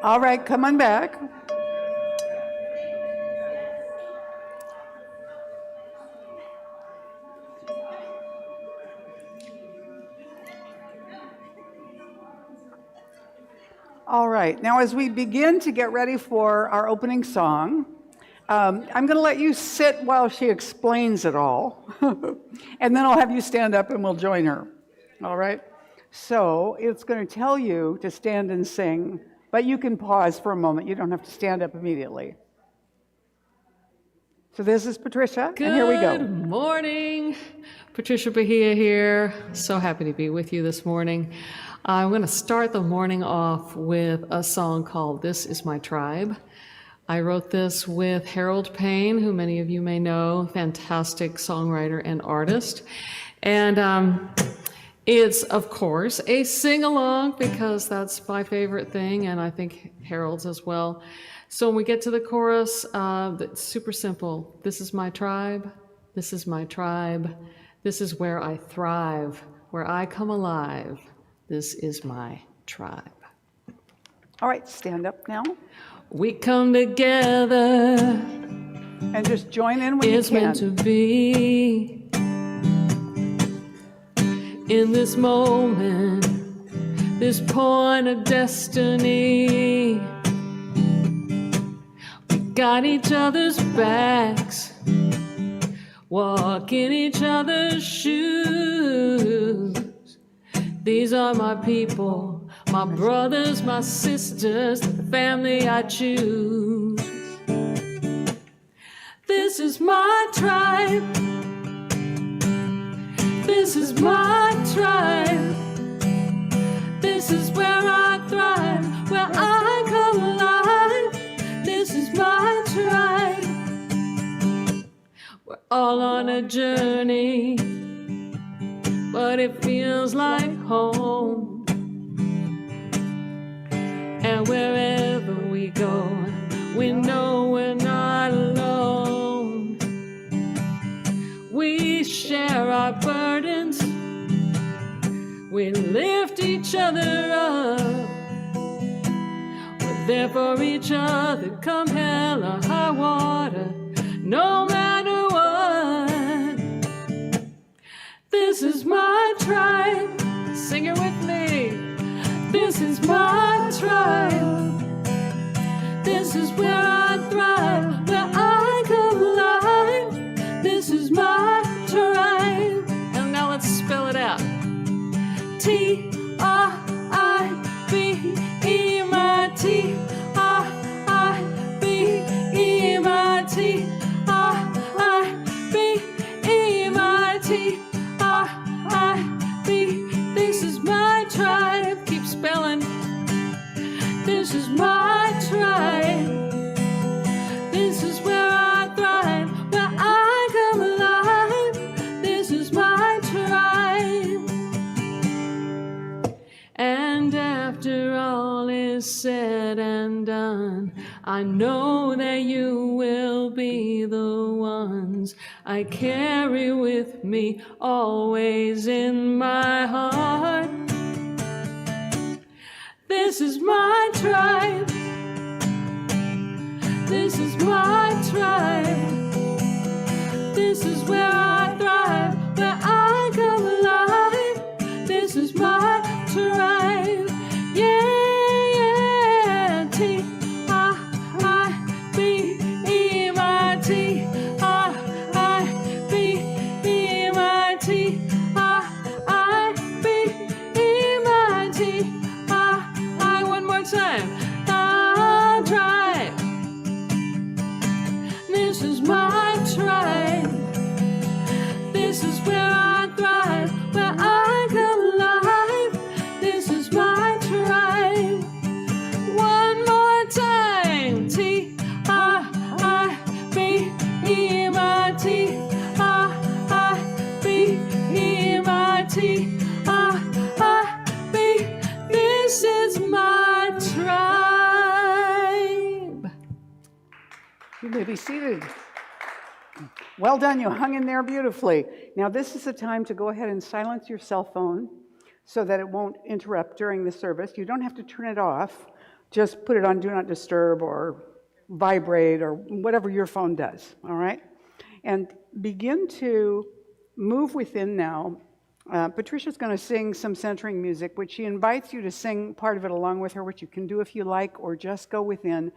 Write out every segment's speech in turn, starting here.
All right, come on back. All right, now as we begin to get ready for our opening song, I'm going to let you sit while she explains it all, and then I'll have you stand up and we'll join her. All right? So it's going to tell you to stand and sing, but you can pause for a moment. You don't have to stand up immediately. So this is Patricia, and here we go. Good morning. Patricia Bahia here. So happy to be with you this morning. I'm going to start the morning off with a song called This Is My Tribe. I wrote this with Harold Payne, who many of you may know, fantastic songwriter and artist. And it's, of course, a sing-along because that's my favorite thing, and I think Harold's as well. So when we get to the chorus, it's super simple. This is my tribe. This is my tribe. This is where I thrive, where I come alive. This is my tribe. All right, stand up now. We come together. And just join in when you can. It's meant to be. In this moment, this point of destiny. We got each other's backs. Walk in each other's shoes. These are my people, my brothers, my sisters, the family I choose. This is my tribe. This is my tribe. This is where I thrive, where I come alive. This is my tribe. We're all on a journey, but it feels like home. And wherever we go, we know we're not alone. We share our burdens. We lift each other up. We're there for each other, come hell or high water, no matter what. This is my tribe. Sing it with me. This is my tribe. This is where I thrive, where I come alive. This is my tribe. And now let's spell it out. T-R-I-B-E-M-I-T. R-I-B-E-M-I-T. R-I-B-E-M-I-T. This is my tribe. Keep spelling. This is my tribe. This is where I thrive, where I come alive. This is my tribe. And after all is said and done, I know that you will be the ones I carry with me always in my heart. This is my tribe. This is my tribe. This is where I thrive, where I come alive. This is my tribe. Yeah, yeah. T-R-I-B-E-M-I-T. R-I-B-E-M-I-T. R-I-B-E-M-I-T. One more time. Our tribe. This is my tribe. This is where I thrive, where I come alive. This is my tribe. One more time. T-R-I-B-E-M-I-T. R-I-B-E-M-I-T. R-I-B. This is my tribe. You may be seated. Well done, you hung in there beautifully. Now this is the time to go ahead and silence your cell phone so that it won't interrupt during the service. You don't have to turn it off, just put it on Do Not Disturb or vibrate or whatever your phone does, all right? And begin to move within now. Patricia's going to sing some centering music, which she invites you to sing part of it along with her, which you can do if you like, or just go within.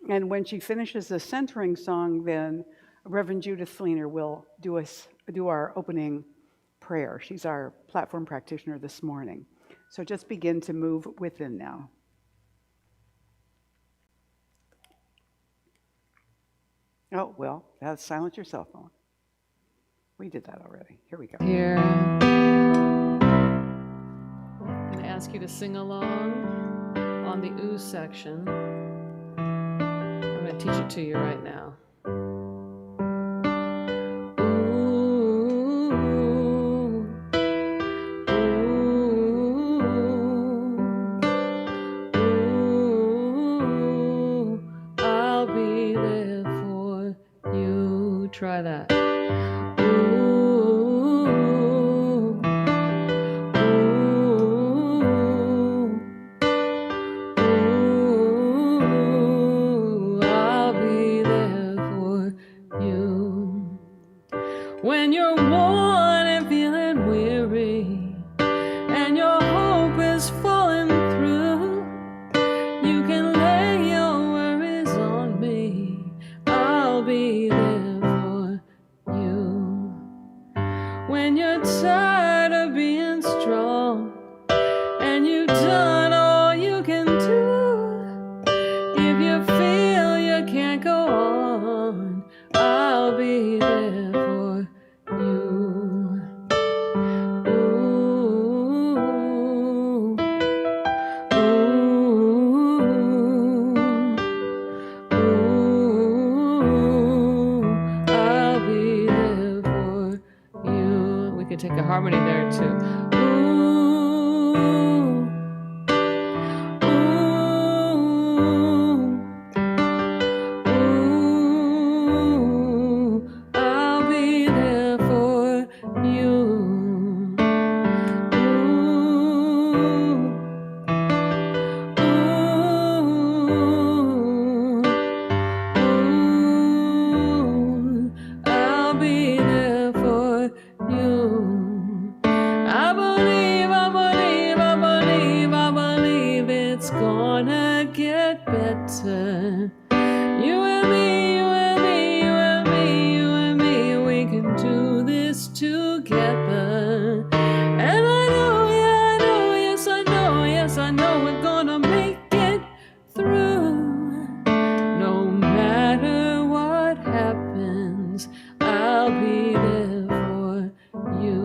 And when she finishes the centering song, then Reverend Judith Fleener will do our opening prayer. She's our platform practitioner this morning. So just begin to move within now. Oh, well, that's silence your cell phone. We did that already. Here we go. Here. I'm going to ask you to sing along on the ooh section. I'm going to teach it to you right now. Try that. Ooh, ooh, I'll be there for you. When you're worn and feeling weary, and your hope is falling through, you can lay your worries on me. I'll be there. When you're tired of being strong and you've done all you can do, if you feel you can't go on, I'll be there for you. Ooh, ooh, ooh, I'll be there for you. We could take a harmony there too. Ooh, ooh, ooh, I'll be there for you. Ooh, ooh, I'll be there for you. I believe it's gonna get better. You and me, you and me, you and me, you and me, we can do this together. And I know, yeah, I know, yes, I know, yes, I know we're gonna make it through. No matter what happens, I'll be there for you.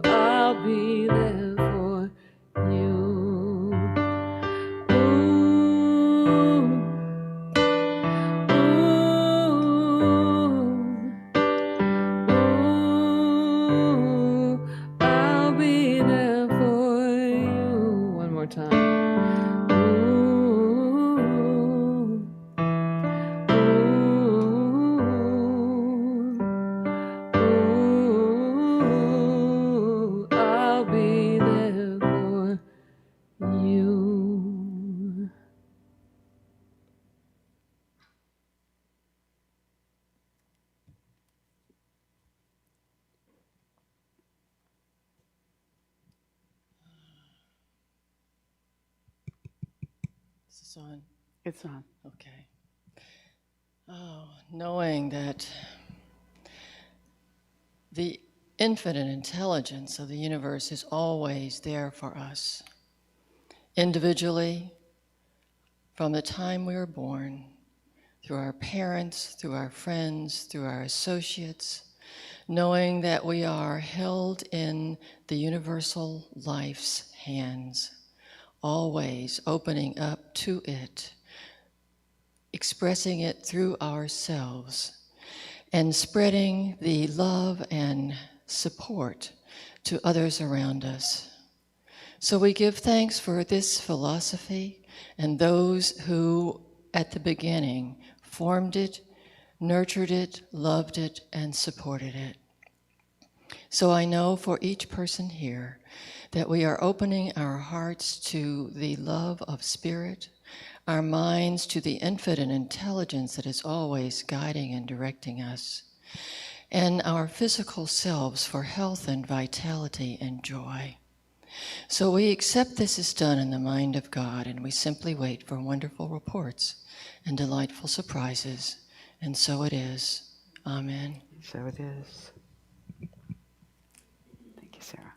I'll be there for you. I'll be there for you. One more time. I'll be there for you. Is this on? It's on. Okay. Oh, knowing that the infinite intelligence of the universe is always there for us, individually, from the time we were born, through our parents, through our friends, through our associates, knowing that we are held in the universal life's hands, always opening up to it, expressing it through ourselves, and spreading the love and support to others around us. So we give thanks for this philosophy and those who at the beginning, formed it, nurtured it, loved it, and supported it. So I know for each person here that we are opening our hearts to the love of spirit, our minds to the infinite intelligence that is always guiding and directing us, and our physical selves for health and vitality and joy. So we accept this is done in the mind of God, and we simply wait for wonderful reports and delightful surprises. And so it is. Amen. So it is. Thank you, Sarah.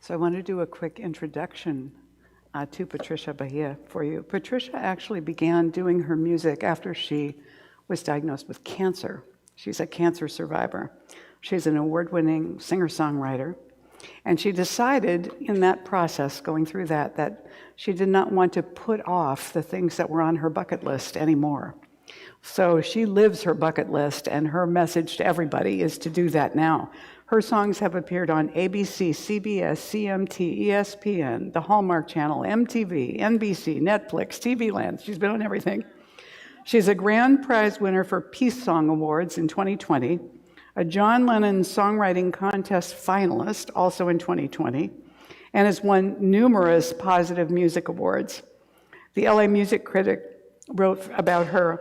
So I want to do a quick introduction to Patricia Bahia for you. Patricia actually began doing her music after she was diagnosed with cancer. She's a cancer survivor. She's an award-winning singer-songwriter. And she decided in that process, going through that she did not want to put off the things that were on her bucket list anymore. So she lives her bucket list, and her message to everybody is to do that now. Her songs have appeared on ABC, CBS, CMT, ESPN, the Hallmark Channel, MTV, NBC, Netflix, TV Land. She's been on everything. She's a grand prize winner for Peace Song Awards in 2020, a John Lennon Songwriting Contest finalist also in 2020, and has won numerous positive music awards. The LA Music Critic wrote about her,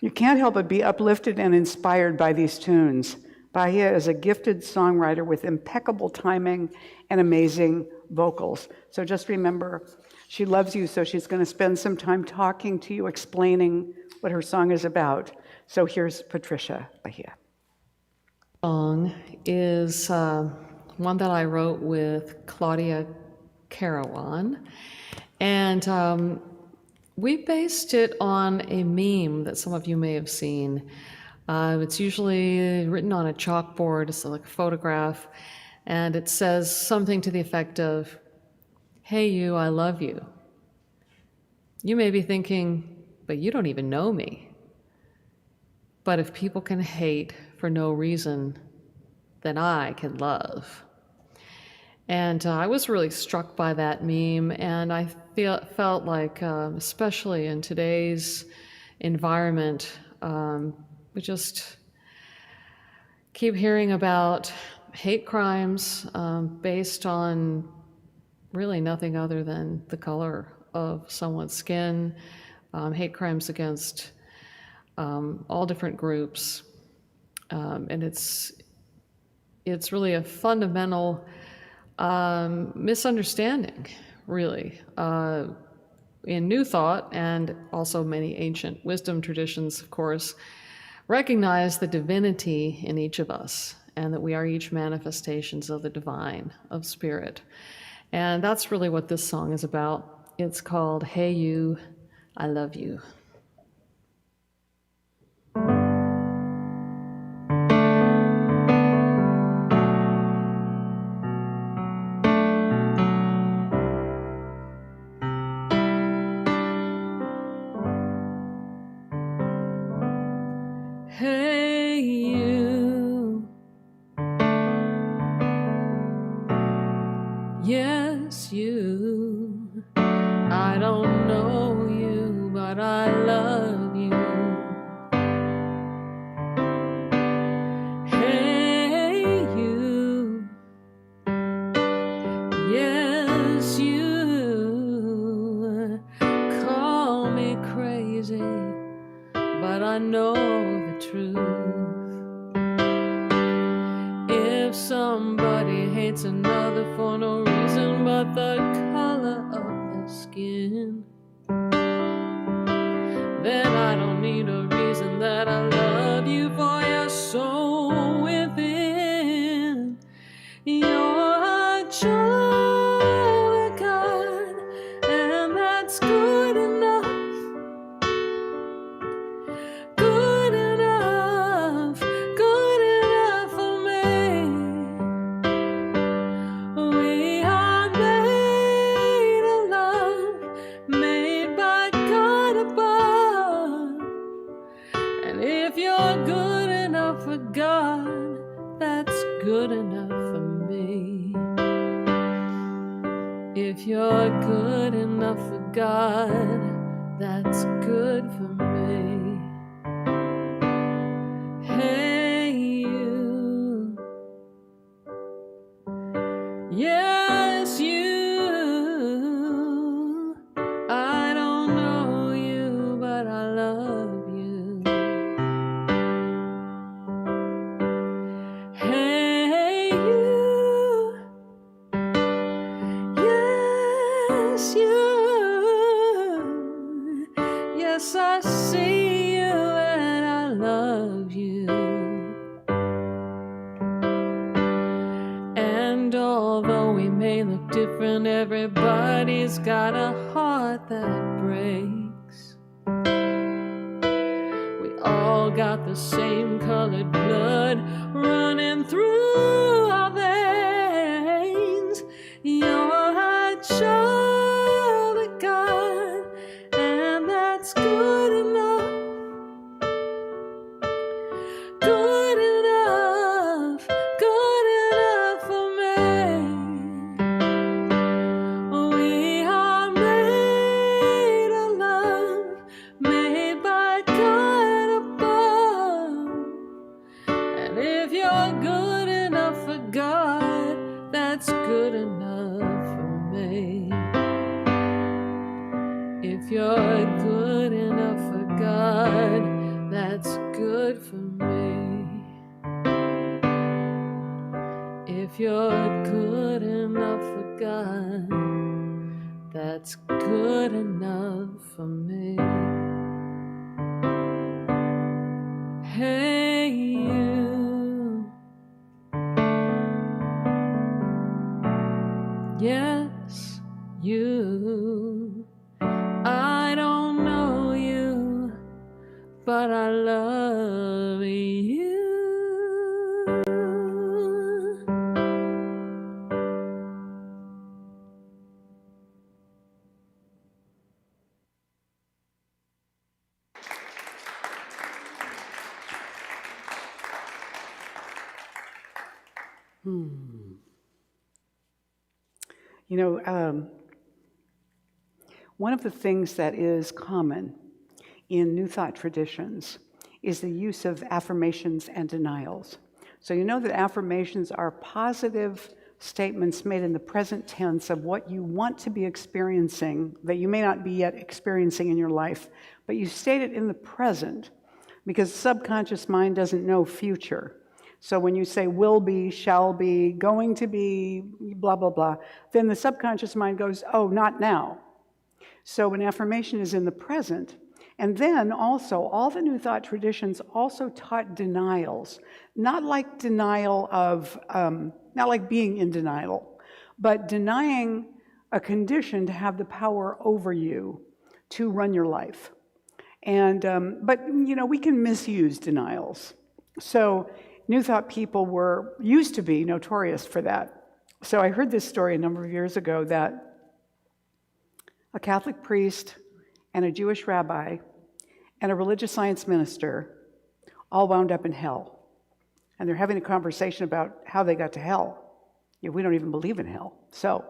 "You can't help but be uplifted and inspired by these tunes. Bahia is a gifted songwriter with impeccable timing and amazing vocals." So just remember, she loves you, so she's going to spend some time talking to you, explaining what her song is about. So here's Patricia Bahia. Song is one that I wrote with Claudia Carawan, and we based it on a meme that some of you may have seen. It's usually written on a chalkboard, it's like a photograph, and it says something to the effect of, "Hey you, I love you." You may be thinking, but you don't even know me. But if people can hate for no reason, then I can love. And I was really struck by that meme, and I felt like, especially in today's environment, we just keep hearing about hate crimes based on really nothing other than the color of someone's skin, hate crimes against all different groups. And it's really a fundamental misunderstanding, really, in New Thought and also many ancient wisdom traditions, of course, recognize the divinity in each of us and that we are each manifestations of the divine, of spirit. And that's really what this song is about. It's called "Hey You, I Love You." Hey you, yes you, I don't know you, but I love you. Hey you, yes you, call me crazy, but I know the truth. If somebody hates another for no reason but the color of their skin, then I don't need a reason that I love you, for your soul within. You're a child of God, and that's good enough. Good enough for me. We are made of love, made by God above. And if you If you're good enough for God, that's good for me. Hey, you. Yes, you. I don't know you, but I love you. Hey, you. Yes, you. Yes, I see you and I love you. And although we may look different, everybody's got a heart that breaks. We all got the same colored blood running through our veins. You're a child of God, and that's good enough. Good enough, good enough for me. We are made of love, made by God above. And if you're good enough for God, that's good enough for me. If you're good enough for God, that's good for me. If you're good enough for God, that's good enough for me. Hey, you. Yes, you. I don't know you, but I love you. You know, one of the things that is common in New Thought traditions is the use of affirmations and denials. So you know that affirmations are positive statements made in the present tense of what you want to be experiencing that you may not be yet experiencing in your life, but you state it in the present because the subconscious mind doesn't know future. So when you say will be, shall be, going to be, blah, blah, blah, then the subconscious mind goes, oh, not now. So an affirmation is in the present. And then also, all the New Thought traditions also taught denials, not like denial of, not like being in denial, but denying a condition to have the power over you to run your life. And, but, you know, we can misuse denials. So New Thought people used to be notorious for that. So I heard this story a number of years ago that a Catholic priest and a Jewish rabbi and a religious science minister all wound up in hell. And they're having a conversation about how they got to hell. Yeah, we don't even believe in hell. So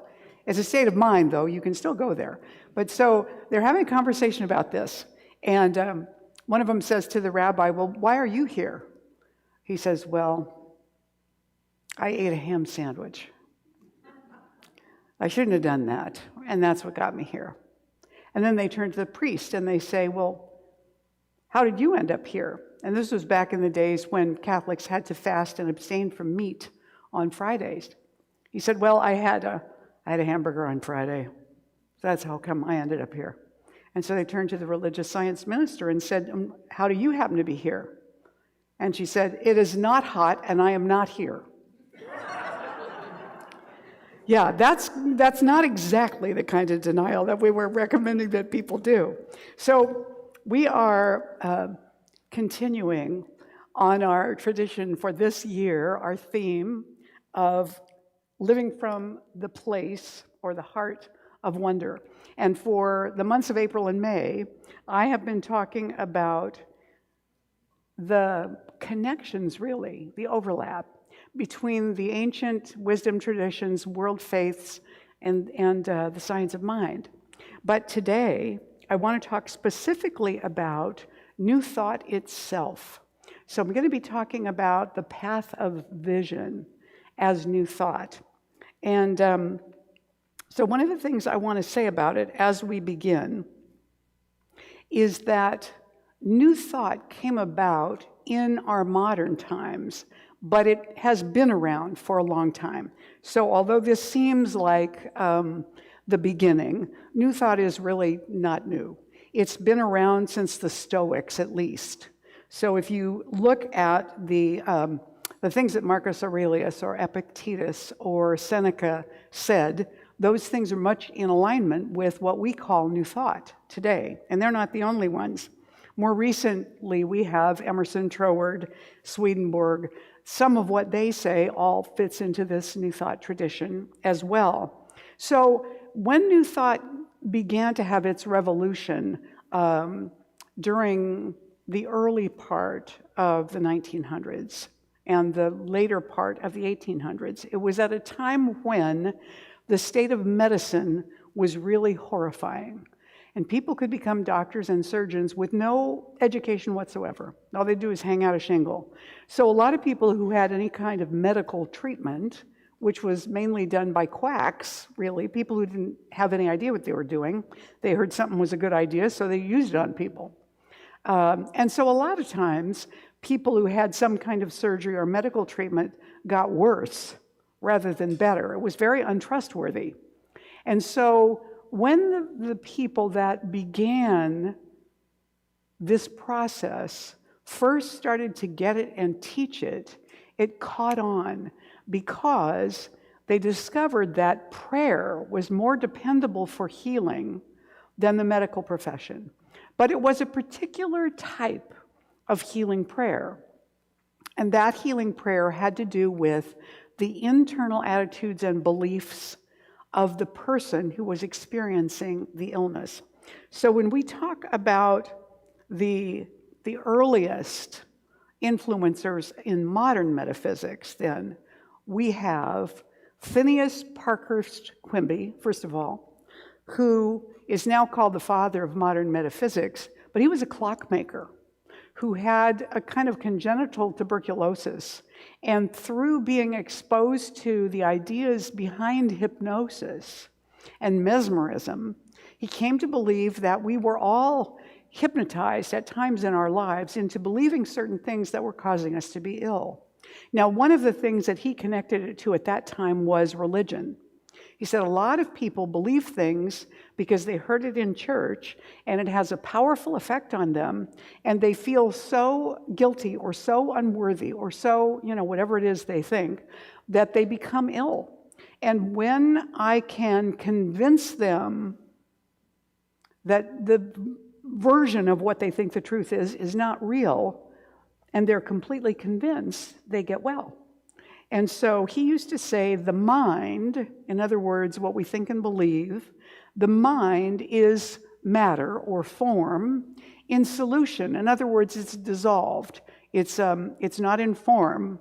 it's a state of mind, though. You can still go there. But so they're having a conversation about this. And one of them says to the rabbi, well, why are you here? He says, well, I ate a ham sandwich. I shouldn't have done that, and that's what got me here. And then they turn to the priest and they say, well, how did you end up here? And this was back in the days when Catholics had to fast and abstain from meat on Fridays. He said, well, I had a hamburger on Friday. So that's how come I ended up here. And so they turned to the religious science minister and said, how do you happen to be here? And she said, it is not hot and I am not here. Yeah, that's not exactly the kind of denial that we were recommending that people do. So we are continuing on our tradition for this year, our theme of living from the place or the heart of wonder. And for the months of April and May, I have been talking about the connections, really, the overlap between the ancient wisdom traditions, world faiths, and the science of mind. But today, I want to talk specifically about New Thought itself. So I'm going to be talking about the path of vision as New Thought. And so one of the things I want to say about it as we begin is that New Thought came about in our modern times, but it has been around for a long time. So although this seems like the beginning, New Thought is really not new. It's been around since the Stoics, at least. So if you look at the things that Marcus Aurelius or Epictetus or Seneca said, those things are much in alignment with what we call New Thought today. And they're not the only ones. More recently, we have Emerson, Troward, Swedenborg. Some of what they say all fits into this New Thought tradition as well. So when New Thought began to have its revolution during the early part of the 1900s and the later part of the 1800s, it was at a time when the state of medicine was really horrifying. And people could become doctors and surgeons with no education whatsoever. All they do is hang out a shingle. So a lot of people who had any kind of medical treatment, which was mainly done by quacks, really, people who didn't have any idea what they were doing, they heard something was a good idea, so they used it on people. And so a lot of times, people who had some kind of surgery or medical treatment got worse rather than better. It was very untrustworthy. And so when the people that began this process first started to get it and teach it, it caught on because they discovered that prayer was more dependable for healing than the medical profession. But it was a particular type of healing prayer. And that healing prayer had to do with the internal attitudes and beliefs of the person who was experiencing the illness. So when we talk about the earliest influencers in modern metaphysics, then we have Phineas Parkhurst Quimby, first of all, who is now called the father of modern metaphysics, but he was a clockmaker who had a kind of congenital tuberculosis. And through being exposed to the ideas behind hypnosis and mesmerism, he came to believe that we were all hypnotized at times in our lives into believing certain things that were causing us to be ill. Now, one of the things that he connected it to at that time was religion. He said a lot of people believe things because they heard it in church and it has a powerful effect on them, and they feel so guilty or so unworthy or so, whatever it is they think, that they become ill. And when I can convince them that the version of what they think the truth is not real, and they're completely convinced, they get well. And so he used to say the mind, in other words, what we think and believe, the mind is matter or form in solution. In other words, it's dissolved. It's not in form,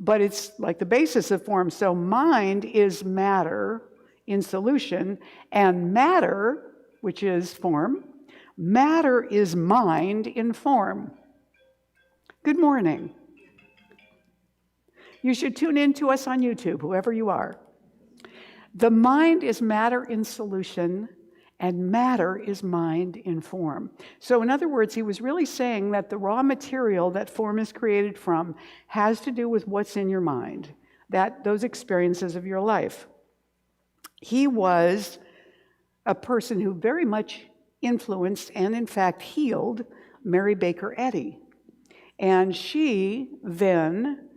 but it's like the basis of form. So mind is matter in solution, and matter, which is form, matter is mind in form. Good morning. You should tune in to us on YouTube, whoever you are. The mind is matter in solution, and matter is mind in form. So in other words, he was really saying that the raw material that form is created from has to do with what's in your mind, those experiences of your life. He was a person who very much influenced and in fact healed Mary Baker Eddy. And she then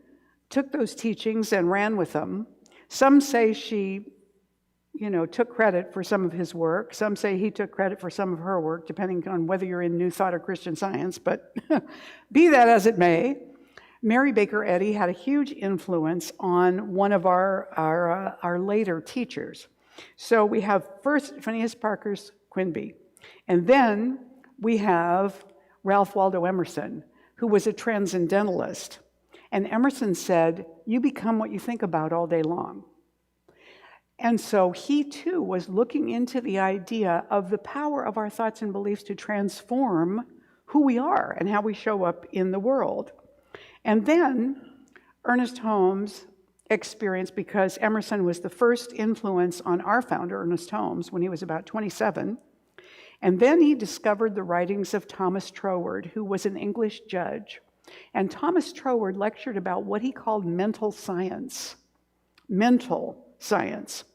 took those teachings and ran with them. Some say she, took credit for some of his work. Some say he took credit for some of her work, depending on whether you're in New Thought or Christian Science. But be that as it may, Mary Baker Eddy had a huge influence on one of our later teachers. So we have first Phineas Parkhurst Quimby, and then we have Ralph Waldo Emerson, who was a transcendentalist. And Emerson said, you become what you think about all day long. And so he too was looking into the idea of the power of our thoughts and beliefs to transform who we are and how we show up in the world. And then Ernest Holmes experienced, because Emerson was the first influence on our founder, Ernest Holmes, when he was about 27. And then he discovered the writings of Thomas Troward, who was an English judge. And Thomas Troward lectured about what he called mental science. Mental science.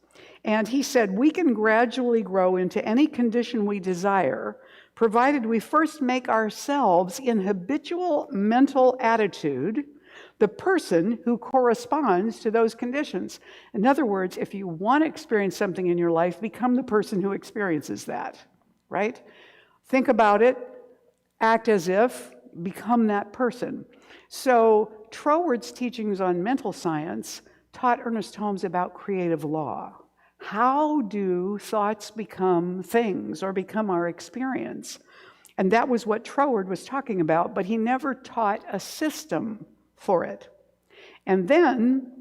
And he said, we can gradually grow into any condition we desire, provided we first make ourselves in habitual mental attitude the person who corresponds to those conditions. In other words, if you want to experience something in your life, become the person who experiences that, right? Think about it, act as if, become that person. So Troward's teachings on mental science taught Ernest Holmes about creative law. How do thoughts become things or become our experience? And that was what Troward was talking about, but he never taught a system for it. And then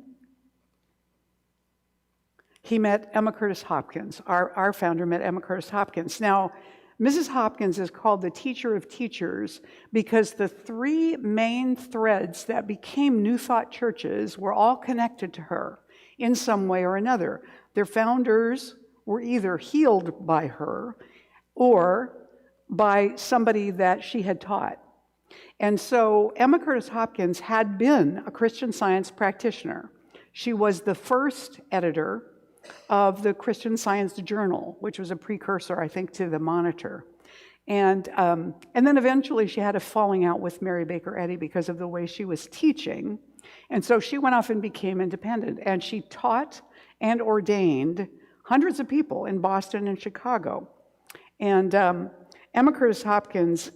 he met Emma Curtis Hopkins. Our founder met Emma Curtis Hopkins. Now, Mrs. Hopkins is called the teacher of teachers because the three main threads that became New Thought churches were all connected to her in some way or another. Their founders were either healed by her or by somebody that she had taught. And so Emma Curtis Hopkins had been a Christian Science practitioner. She was the first editor of the Christian Science Journal, which was a precursor, I think, to the Monitor. And then eventually she had a falling out with Mary Baker Eddy because of the way she was teaching. And so she went off and became independent. And she taught and ordained hundreds of people in Boston and Chicago. And Emma Curtis Hopkins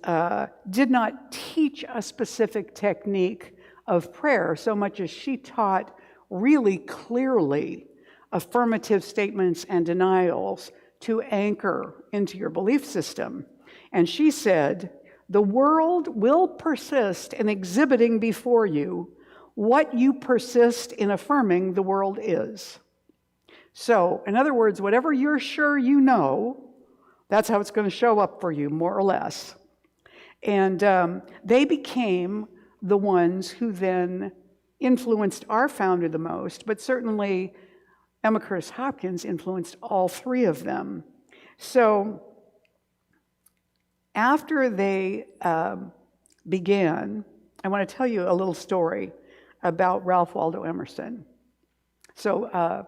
did not teach a specific technique of prayer so much as she taught really clearly affirmative statements and denials to anchor into your belief system. And she said, the world will persist in exhibiting before you what you persist in affirming the world is. So, in other words, whatever you're sure you know, that's how it's going to show up for you, more or less. And they became the ones who then influenced our founder the most, but certainly Emma Curtis Hopkins influenced all three of them. So after they began, I want to tell you a little story about Ralph Waldo Emerson. So,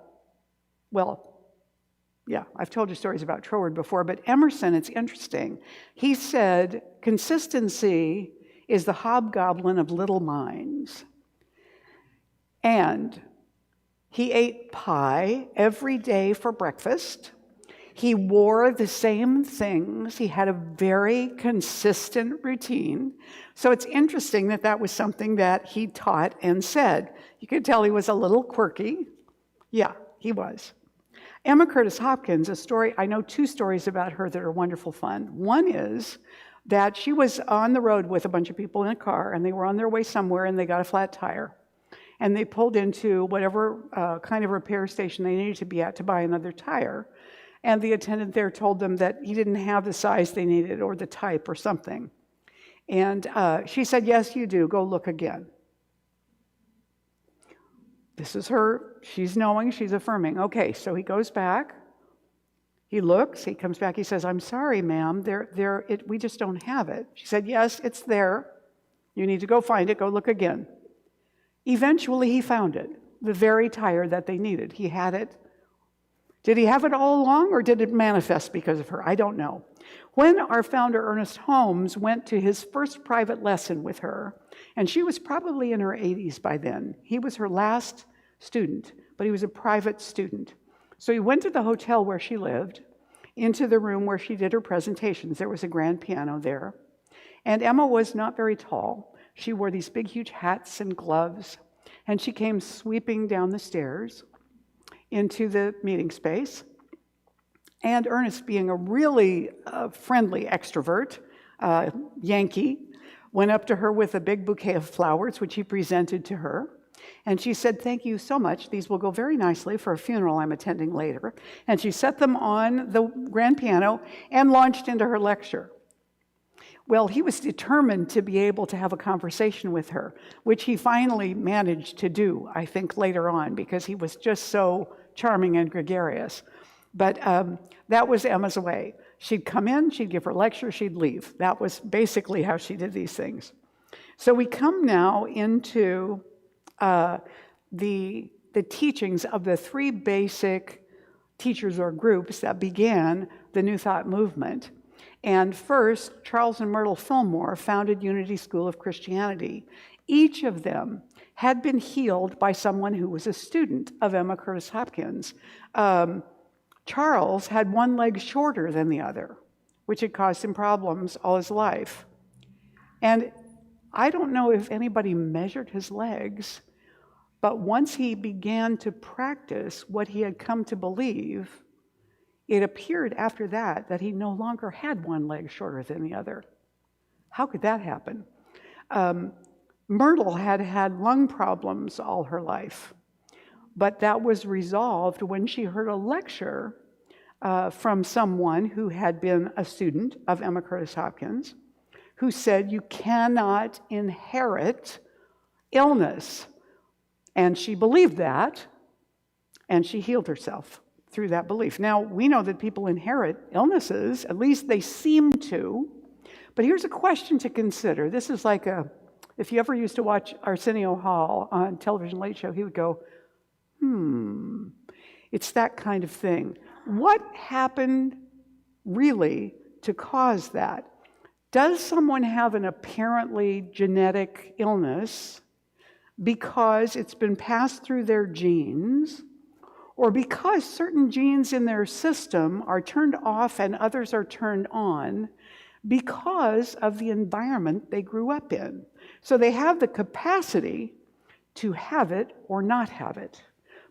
I've told you stories about Troward before, but Emerson, it's interesting. He said, consistency is the hobgoblin of little minds. And he ate pie every day for breakfast. He wore the same things. He had a very consistent routine. So it's interesting that that was something that he taught and said. You could tell he was a little quirky. Yeah, he was. Emma Curtis Hopkins, a story, I know two stories about her that are wonderful fun. One is that she was on the road with a bunch of people in a car, and they were on their way somewhere, and they got a flat tire. And they pulled into whatever kind of repair station they needed to be at to buy another tire. And the attendant there told them that he didn't have the size they needed or the type or something. And she said, yes, you do. Go look again. This is her. She's knowing. She's affirming. Okay, so he goes back. He looks. He comes back. He says, I'm sorry, ma'am. We just don't have it. She said, yes, it's there. You need to go find it. Go look again. Eventually, he found it, the very tire that they needed. He had it. Did he have it all along, or did it manifest because of her? I don't know. When our founder, Ernest Holmes, went to his first private lesson with her, and she was probably in her 80s by then. He was her last student, but he was a private student. So he went to the hotel where she lived, into the room where she did her presentations. There was a grand piano there. And Emma was not very tall. She wore these big, huge hats and gloves, and she came sweeping down the stairs into the meeting space. And Ernest, being a really friendly extrovert, Yankee, went up to her with a big bouquet of flowers, which he presented to her. And she said, "Thank you so much. These will go very nicely for a funeral I'm attending later." And she set them on the grand piano and launched into her lecture. Well, he was determined to be able to have a conversation with her, which he finally managed to do, I think, later on, because he was just so charming and gregarious. But that was Emma's way. She'd come in, she'd give her lecture, she'd leave. That was basically how she did these things. So we come now into the teachings of the three basic teachers or groups that began the New Thought movement. And first, Charles and Myrtle Fillmore founded Unity School of Christianity. Each of them had been healed by someone who was a student of Emma Curtis Hopkins. Charles had one leg shorter than the other, which had caused him problems all his life. And I don't know if anybody measured his legs, but once he began to practice what he had come to believe, it appeared after that he no longer had one leg shorter than the other. How could that happen? Myrtle had had lung problems all her life, but that was resolved when she heard a lecture from someone who had been a student of Emma Curtis Hopkins, who said, "You cannot inherit illness." And she believed that, and she healed herself through that belief. Now, we know that people inherit illnesses, at least they seem to, but here's a question to consider. This is like if you ever used to watch Arsenio Hall on television late show, he would go, it's that kind of thing. What happened really to cause that? Does someone have an apparently genetic illness because it's been passed through their genes, or because certain genes in their system are turned off and others are turned on because of the environment they grew up in? So they have the capacity to have it or not have it.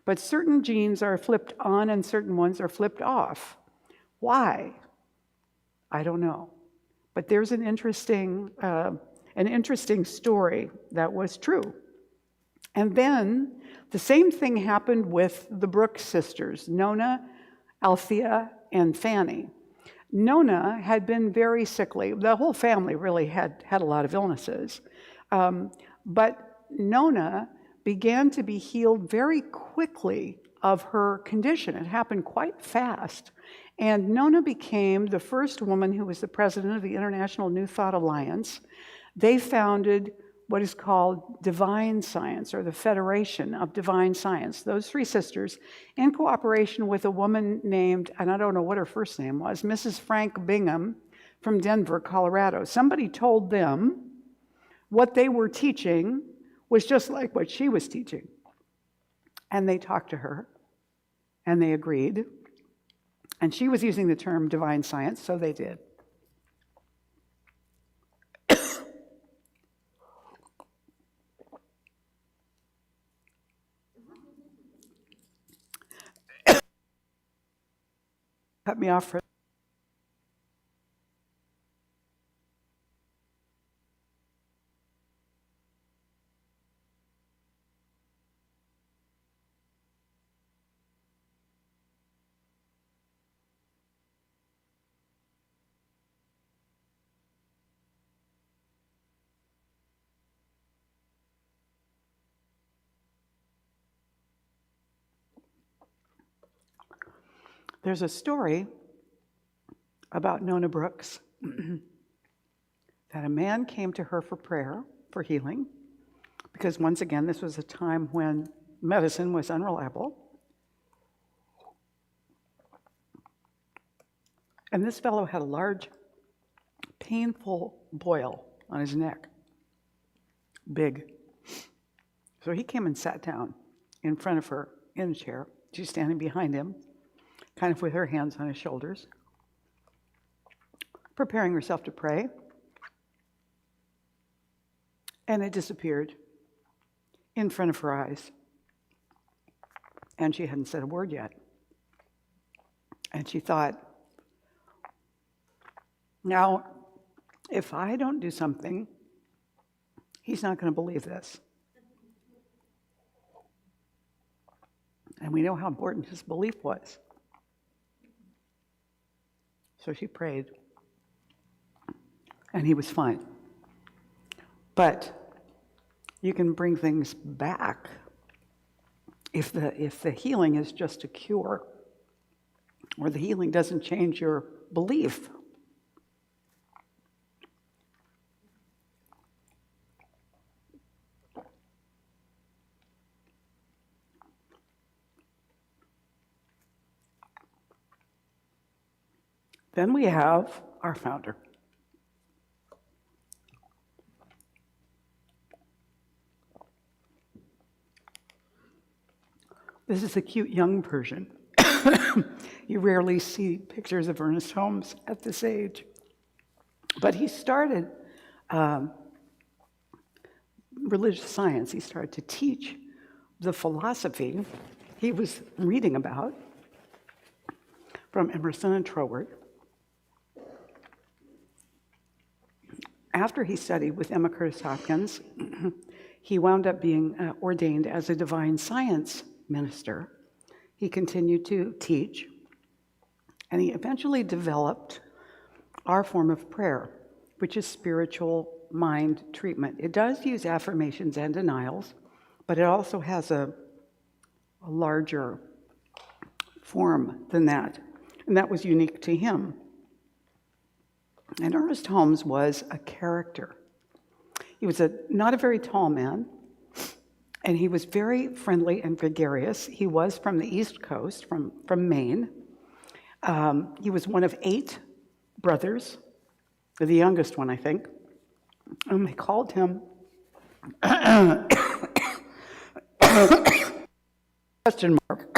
But certain genes are flipped on and certain ones are flipped off. Why? I don't know. But there's an interesting story that was true. And then the same thing happened with the Brooks sisters, Nona, Althea, and Fanny. Nona had been very sickly. The whole family really had a lot of illnesses. But Nona began to be healed very quickly of her condition. It happened quite fast. And Nona became the first woman who was the president of the International New Thought Alliance. They founded what is called Divine Science, or the Federation of Divine Science. Those three sisters, in cooperation with a woman named, and I don't know what her first name was, Mrs. Frank Bingham from Denver, Colorado. Somebody told them what they were teaching was just like what she was teaching. And they talked to her, and they agreed. And she was using the term divine science, so they did. Cut me off for There's a story about Nona Brooks that a man came to her for prayer, for healing, because once again, this was a time when medicine was unreliable. And this fellow had a large, painful boil on his neck, big. So he came and sat down in front of her in a chair. She's standing behind him, kind of with her hands on his shoulders, preparing herself to pray. And it disappeared in front of her eyes. And she hadn't said a word yet. And she thought, now, if I don't do something, he's not going to believe this. And we know how important his belief was. So she prayed, and he was fine. But you can bring things back if the healing is just a cure, or the healing doesn't change your belief. Then we have our founder. This is a cute young Persian. You rarely see pictures of Ernest Holmes at this age. But he started religious science. He started to teach the philosophy he was reading about from Emerson and Troward. After he studied with Emma Curtis Hopkins, he wound up being ordained as a divine science minister. He continued to teach, and he eventually developed our form of prayer, which is spiritual mind treatment. It does use affirmations and denials, but it also has a larger form than that, and that was unique to him. And Ernest Holmes was a character. He was not a very tall man, and he was very friendly and gregarious. He was from the East Coast, from Maine. He was one of 8 brothers, the youngest one, I think. And they called him question mark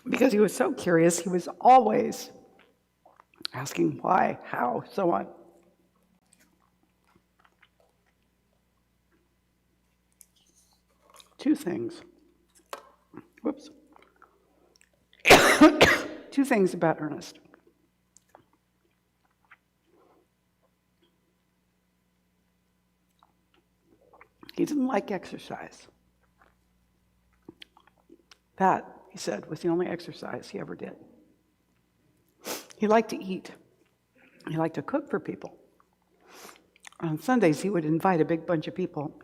because he was so curious. He was always asking why, how, so on. Two things. Whoops. Two things about Ernest. He didn't like exercise. That, he said, was the only exercise he ever did. He liked to eat. He liked to cook for people. On Sundays, he would invite a big bunch of people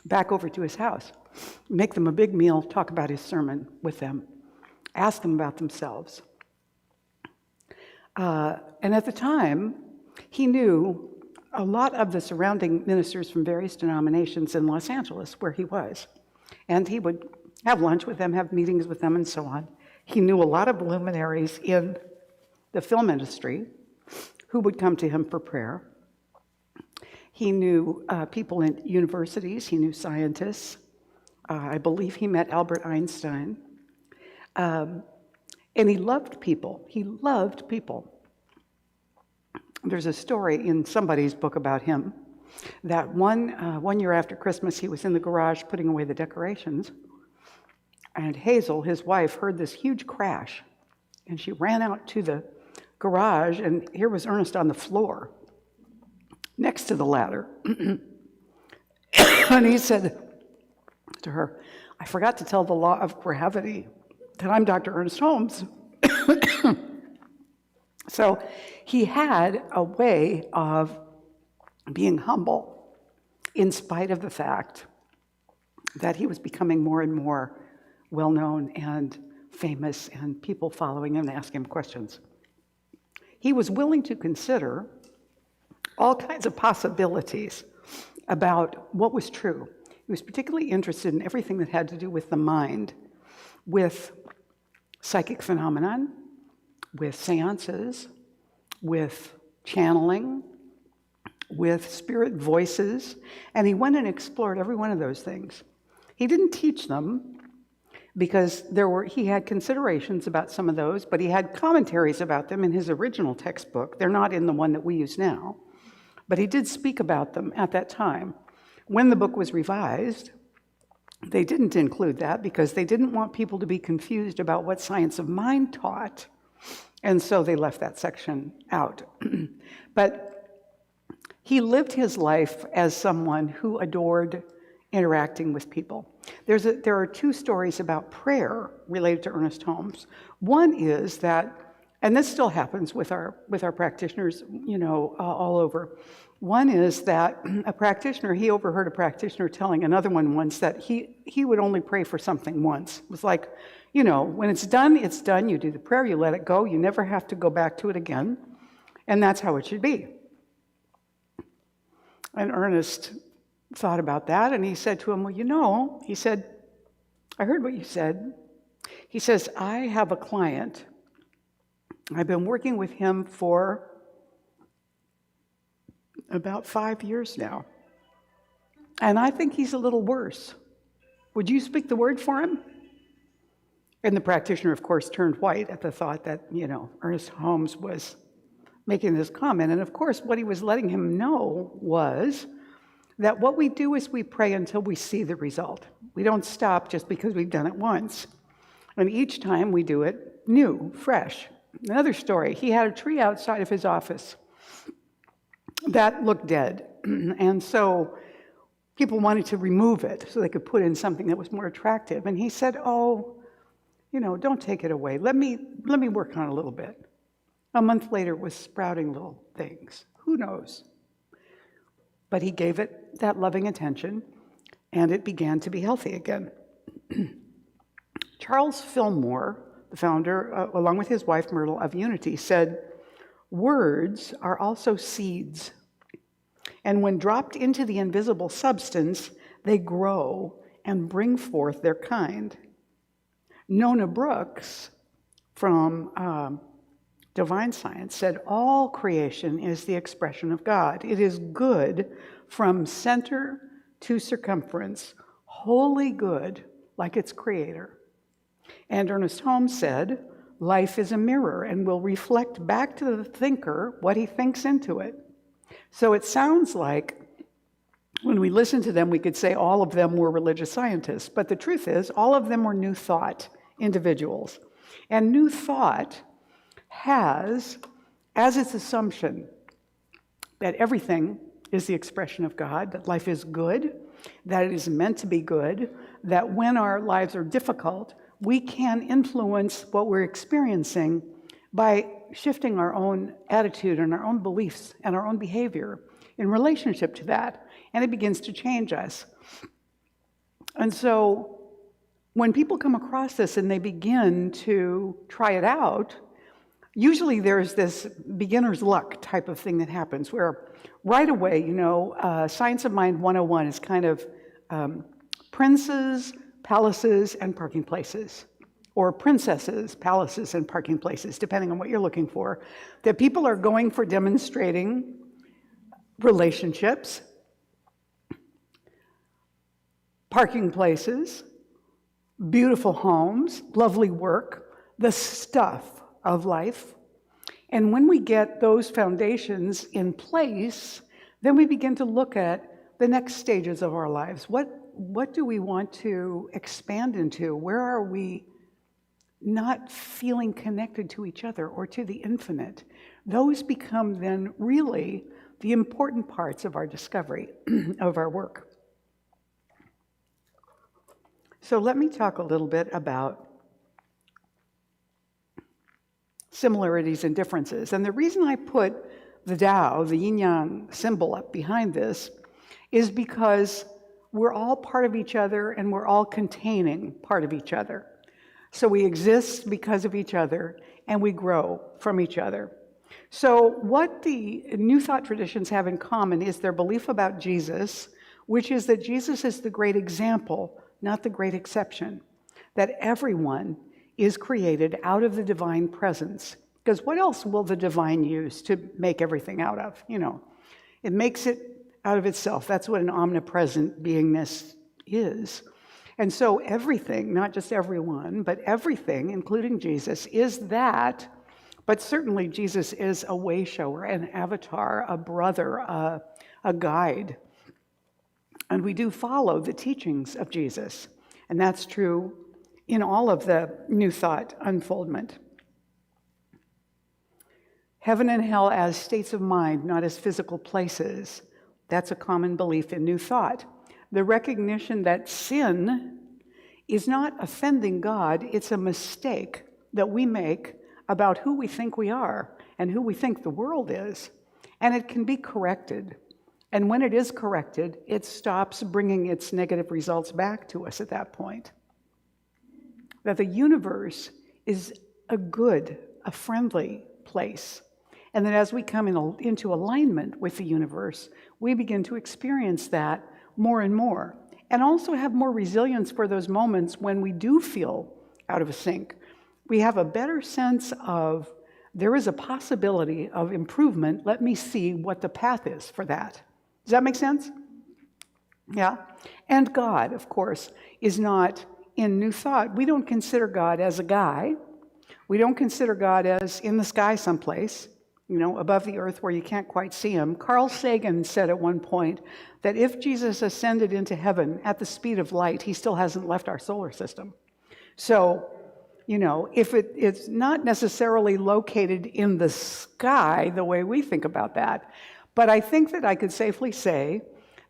back over to his house, make them a big meal, talk about his sermon with them, ask them about themselves. And at the time, he knew a lot of the surrounding ministers from various denominations in Los Angeles, where he was. And he would have lunch with them, have meetings with them, and so on. He knew a lot of luminaries in the film industry who would come to him for prayer. He knew people in universities. He knew scientists. I believe he met Albert Einstein. And he loved people. He loved people. There's a story in somebody's book about him that one year after Christmas, he was in the garage putting away the decorations, and Hazel, his wife, heard this huge crash, and she ran out to the garage, and here was Ernest on the floor next to the ladder. And he said to her, "I forgot to tell the law of gravity that I'm Dr. Ernest Holmes." So he had a way of being humble in spite of the fact that he was becoming more and more well-known and famous and people following him and asking him questions. He was willing to consider all kinds of possibilities about what was true. He was particularly interested in everything that had to do with the mind, with psychic phenomenon, with seances, with channeling, with spirit voices, and he went and explored every one of those things. He didn't teach them because he had considerations about some of those, but he had commentaries about them in his original textbook. They're not in the one that we use now, but he did speak about them at that time. When the book was revised, they didn't include that because they didn't want people to be confused about what science of mind taught. And so they left that section out. But he lived his life as someone who adored interacting with people. There are two stories about prayer related to Ernest Holmes. One is that, and this still happens with our practitioners, all over. One is that he overheard a practitioner telling another one once that he would only pray for something once. It was like, when it's done, it's done. You do the prayer, you let it go. You never have to go back to it again. And that's how it should be. And Ernest thought about that, and he said to him, well, he said, I heard what you said. He says, I have a client. I've been working with him for about 5 years now. And I think he's a little worse. Would you speak the word for him? And the practitioner, of course, turned white at the thought that, Ernest Holmes was making this comment. And of course, what he was letting him know was that what we do is we pray until we see the result. We don't stop just because we've done it once. And each time we do it new, fresh. Another story, he had a tree outside of his office that looked dead. And so people wanted to remove it so they could put in something that was more attractive. And he said, don't take it away. Let me work on it a little bit. A month later, it was sprouting little things. Who knows? But he gave it that loving attention, and it began to be healthy again. Charles Fillmore, the founder, along with his wife Myrtle, of Unity, said, words are also seeds, and when dropped into the invisible substance, they grow and bring forth their kind. Nona Brooks, from Divine Science, said, all creation is the expression of God. It is good from center to circumference, wholly good like its creator. And Ernest Holmes said, life is a mirror and will reflect back to the thinker what he thinks into it. So it sounds like when we listen to them, we could say all of them were religious scientists. But the truth is, all of them were New Thought individuals. And New Thought has as its assumption that everything is the expression of God, that life is good, that it is meant to be good, that when our lives are difficult, we can influence what we're experiencing by shifting our own attitude and our own beliefs and our own behavior in relationship to that, and it begins to change us. And so when people come across this and they begin to try it out, usually there's this beginner's luck type of thing that happens where right away, Science of Mind 101 is kind of princes, palaces, and parking places, or princesses, palaces, and parking places, depending on what you're looking for, that people are going for demonstrating relationships, parking places, beautiful homes, lovely work, the stuff of life. And when we get those foundations in place, then we begin to look at the next stages of our lives. What do we want to expand into? Where are we not feeling connected to each other or to the infinite? Those become then really the important parts of our discovery, of our work. So let me talk a little bit about similarities and differences. And the reason I put the Tao, the yin-yang symbol up behind this, is because we're all part of each other and we're all containing part of each other. So we exist because of each other and we grow from each other. So what the New Thought traditions have in common is their belief about Jesus, which is that Jesus is the great example, not the great exception, that everyone is created out of the divine presence. Because what else will the divine use to make everything out of? It makes it out of itself. That's what an omnipresent beingness is. And so everything, not just everyone, but everything, including Jesus, is that. But certainly Jesus is a way shower, an avatar, a brother, a guide. And we do follow the teachings of Jesus. And that's true in all of the New Thought unfoldment. Heaven and hell as states of mind, not as physical places. That's a common belief in New Thought. the recognition that sin is not offending God, it's a mistake that we make about who we think we are and who we think the world is. And it can be corrected. And when it is corrected, it stops bringing its negative results back to us at that point. That the universe is a good, a friendly place. And that as we come into alignment with the universe, we begin to experience that more and more. And also have more resilience for those moments when we do feel out of sync. We have a better sense of, there is a possibility of improvement. Let me see what the path is for that. Does that make sense? Yeah? And God, of course, is not in New Thought. We don't consider God as a guy. We don't consider God as in the sky someplace, above the earth where you can't quite see him. Carl Sagan said at one point that if Jesus ascended into heaven at the speed of light, he still hasn't left our solar system. So, if it's not necessarily located in the sky the way we think about that, but I think that I could safely say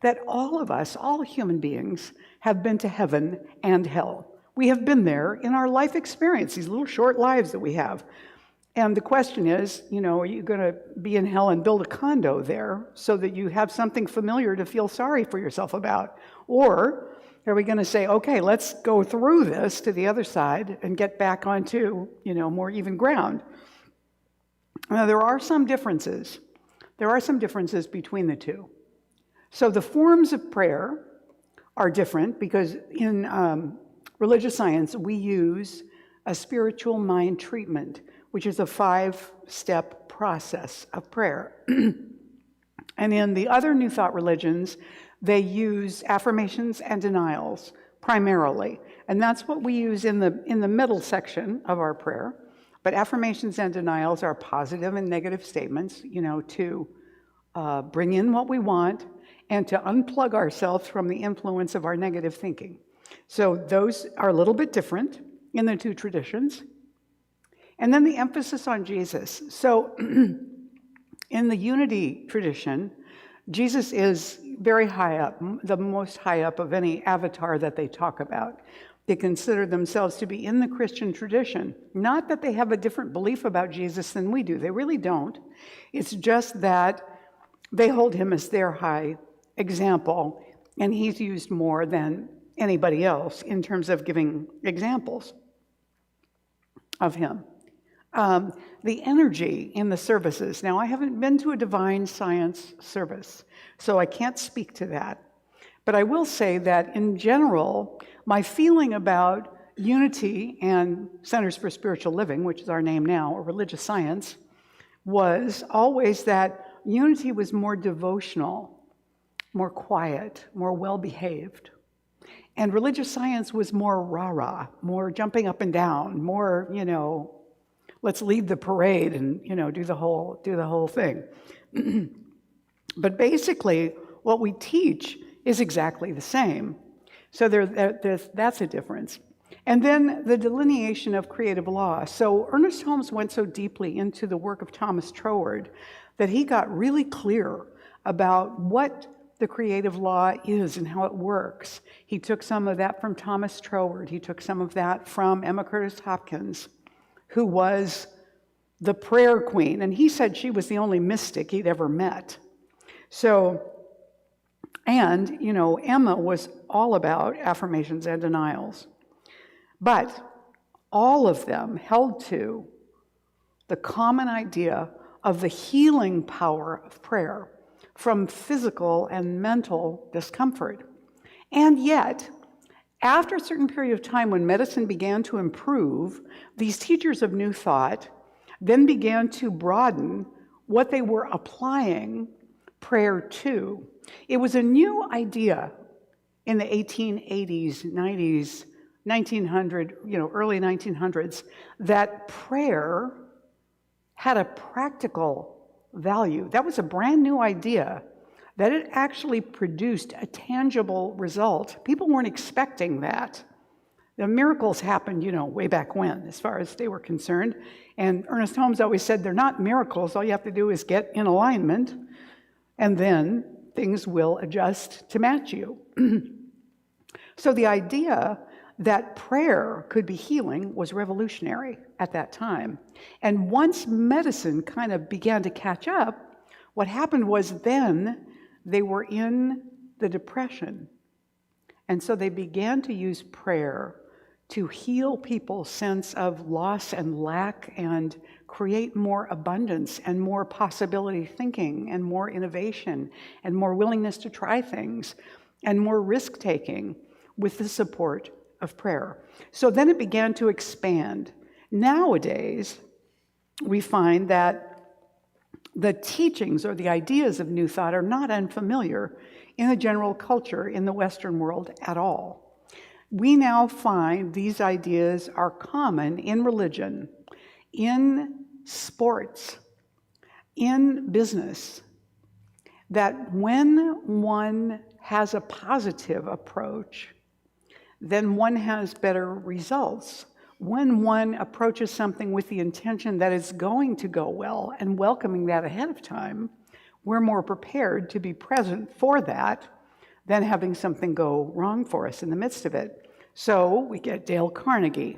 that all of us, all human beings, have been to heaven and hell. We have been there in our life experience, these little short lives that we have. And the question is, are you going to be in hell and build a condo there so that you have something familiar to feel sorry for yourself about? Or are we going to say, okay, let's go through this to the other side and get back onto, more even ground? Now, there are some differences. There are some differences between the two. So the forms of prayer are different because in religious science, we use a spiritual mind treatment, which is a 5-step process of prayer. And in the other New Thought religions, they use affirmations and denials primarily. And that's what we use in the middle section of our prayer. But affirmations and denials are positive and negative statements, to bring in what we want and to unplug ourselves from the influence of our negative thinking. So those are a little bit different in the two traditions. And then the emphasis on Jesus. So in the unity tradition, Jesus is very high up, the most high up of any avatar that they talk about. They consider themselves to be in the Christian tradition. Not that they have a different belief about Jesus than we do. They really don't. It's just that they hold him as their high example, and he's used more than anybody else in terms of giving examples of him. The energy in the services. Now, I haven't been to a divine science service, so I can't speak to that. But I will say that in general, my feeling about unity and Centers for Spiritual Living, which is our name now, or religious science, was always that unity was more devotional, more quiet, more well-behaved. And religious science was more rah-rah, more jumping up and down, more, let's lead the parade and, do the whole thing. But basically, what we teach is exactly the same. So that's a difference. And then the delineation of creative law. So Ernest Holmes went so deeply into the work of Thomas Troward that he got really clear about what the creative law is and how it works. He took some of that from Thomas Troward. He took some of that from Emma Curtis Hopkins, who was the prayer queen. And he said she was the only mystic he'd ever met. So, and, Emma was all about affirmations and denials. But all of them held to the common idea of the healing power of prayer from physical and mental discomfort. And yet, after a certain period of time when medicine began to improve, these teachers of New Thought then began to broaden what they were applying prayer to. It was a new idea in the 1880s, 90s, 1900, early 1900s, that prayer had a practical value. That was a brand new idea, that it actually produced a tangible result. People weren't expecting that. The miracles happened, way back when, as far as they were concerned. And Ernest Holmes always said, they're not miracles. All you have to do is get in alignment, and then things will adjust to match you. So the idea that prayer could be healing was revolutionary at that time. And once medicine kind of began to catch up, what happened was then they were in the Depression. And so they began to use prayer to heal people's sense of loss and lack and create more abundance and more possibility thinking and more innovation and more willingness to try things and more risk-taking with the support of prayer. So then it began to expand. Nowadays, we find that the teachings or the ideas of New Thought are not unfamiliar in the general culture in the Western world at all. We now find these ideas are common in religion, in sports, in business, that when one has a positive approach, then one has better results. When one approaches something with the intention that it's going to go well and welcoming that ahead of time, we're more prepared to be present for that than having something go wrong for us in the midst of it. So we get Dale Carnegie,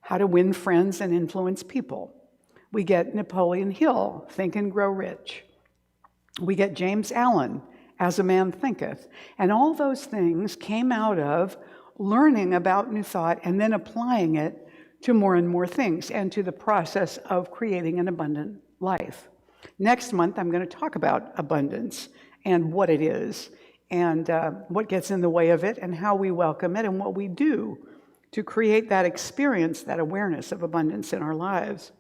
How to Win Friends and Influence People. We get Napoleon Hill, Think and Grow Rich. We get James Allen, As a Man Thinketh. And all those things came out of learning about New Thought and then applying it to more and more things and to the process of creating an abundant life. Next month, I'm going to talk about abundance and what it is and what gets in the way of it and how we welcome it and what we do to create that experience, that awareness of abundance in our lives.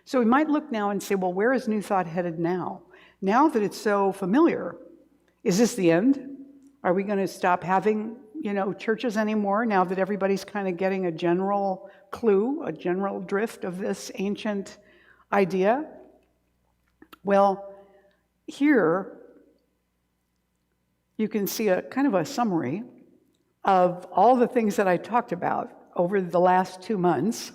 So we might look now and say, well, where is New Thought headed now? Now that it's so familiar, is this the end? Are we going to stop having, churches anymore now that everybody's kind of getting a general clue, a general drift of this ancient idea? Well, here you can see a kind of a summary of all the things that I talked about over the last 2 months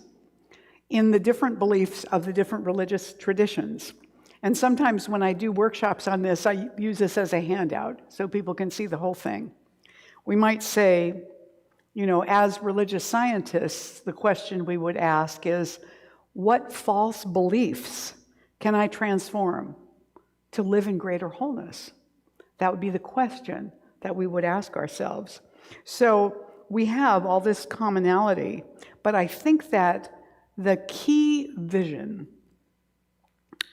in the different beliefs of the different religious traditions. And sometimes when I do workshops on this, I use this as a handout so people can see the whole thing. We might say, as religious scientists, the question we would ask is, what false beliefs can I transform to live in greater wholeness? That would be the question that we would ask ourselves. So we have all this commonality, but I think that the key vision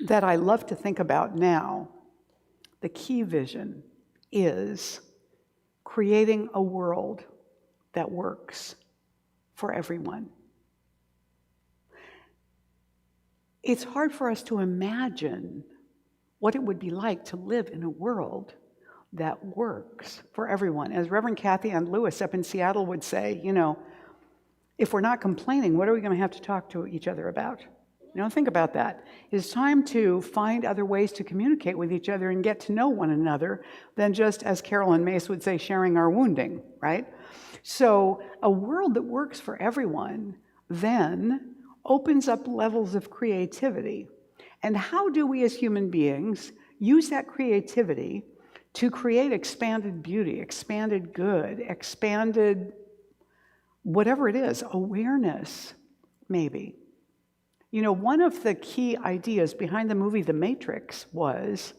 that I love to think about now, the key vision is creating a world that works for everyone. It's hard for us to imagine what it would be like to live in a world that works for everyone. As Reverend Kathy Ann Lewis up in Seattle would say, if we're not complaining, what are we going to have to talk to each other about? Think about that. It's time to find other ways to communicate with each other and get to know one another than just, as Carolyn Mace would say, sharing our wounding, right? So a world that works for everyone then opens up levels of creativity. And how do we as human beings use that creativity to create expanded beauty, expanded good, expanded whatever it is, awareness, maybe? One of the key ideas behind the movie The Matrix was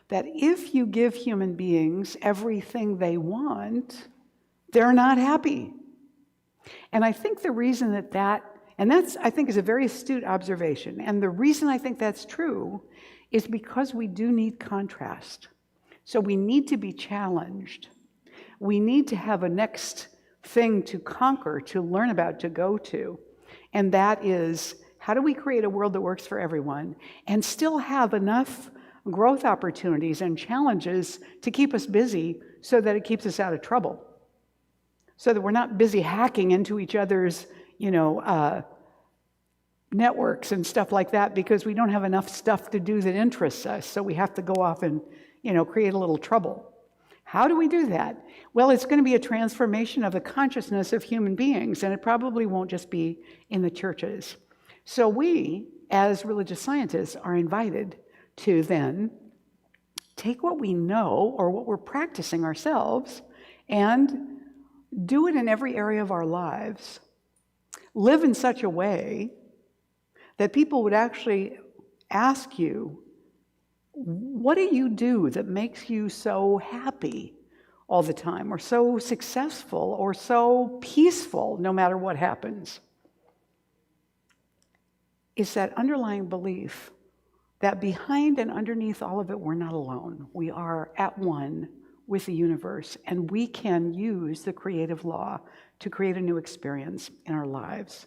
that if you give human beings everything they want, they're not happy. And I think the reason that's, I think, is a very astute observation. And the reason I think that's true is because we do need contrast. So we need to be challenged. We need to have a next thing to conquer, to learn about, to go to. And that is, how do we create a world that works for everyone and still have enough growth opportunities and challenges to keep us busy so that it keeps us out of trouble? So that we're not busy hacking into each other's, networks and stuff like that because we don't have enough stuff to do that interests us. So we have to go off and, create a little trouble. How do we do that? Well, it's going to be a transformation of the consciousness of human beings, and it probably won't just be in the churches. So we, as religious scientists, are invited to then take what we know or what we're practicing ourselves and do it in every area of our lives. Live in such a way that people would actually ask you, what do you do that makes you so happy all the time, or so successful, or so peaceful no matter what happens? It's that underlying belief that behind and underneath all of it, we're not alone. We are at one with the universe, and we can use the creative law to create a new experience in our lives.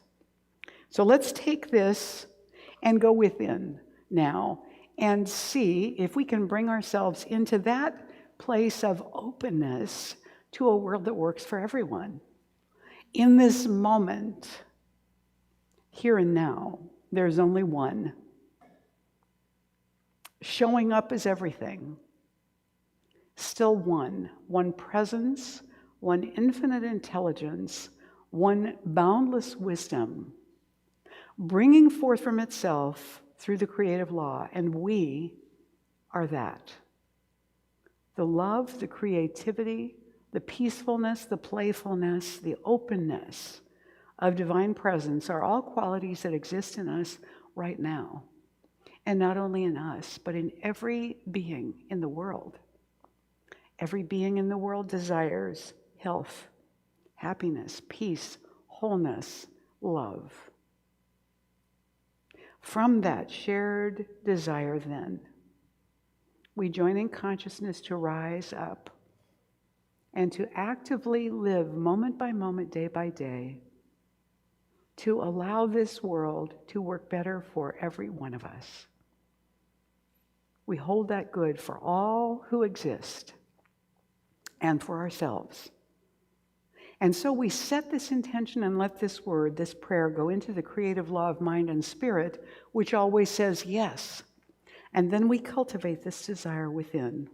So let's take this and go within now and see if we can bring ourselves into that place of openness to a world that works for everyone. In this moment, here and now, there's only one. Showing up is everything. Still one presence, one infinite intelligence, one boundless wisdom, bringing forth from itself through the creative law, and we are that. The love, the creativity, the peacefulness, the playfulness, the openness of divine presence are all qualities that exist in us right now. And not only in us, but in every being in the world. Every being in the world desires health, happiness, peace, wholeness, love. From that shared desire, then, we join in consciousness to rise up and to actively live moment by moment, day by day, to allow this world to work better for every one of us. We hold that good for all who exist and for ourselves. And so we set this intention and let this word, this prayer, go into the creative law of mind and spirit, which always says yes. And then we cultivate this desire within.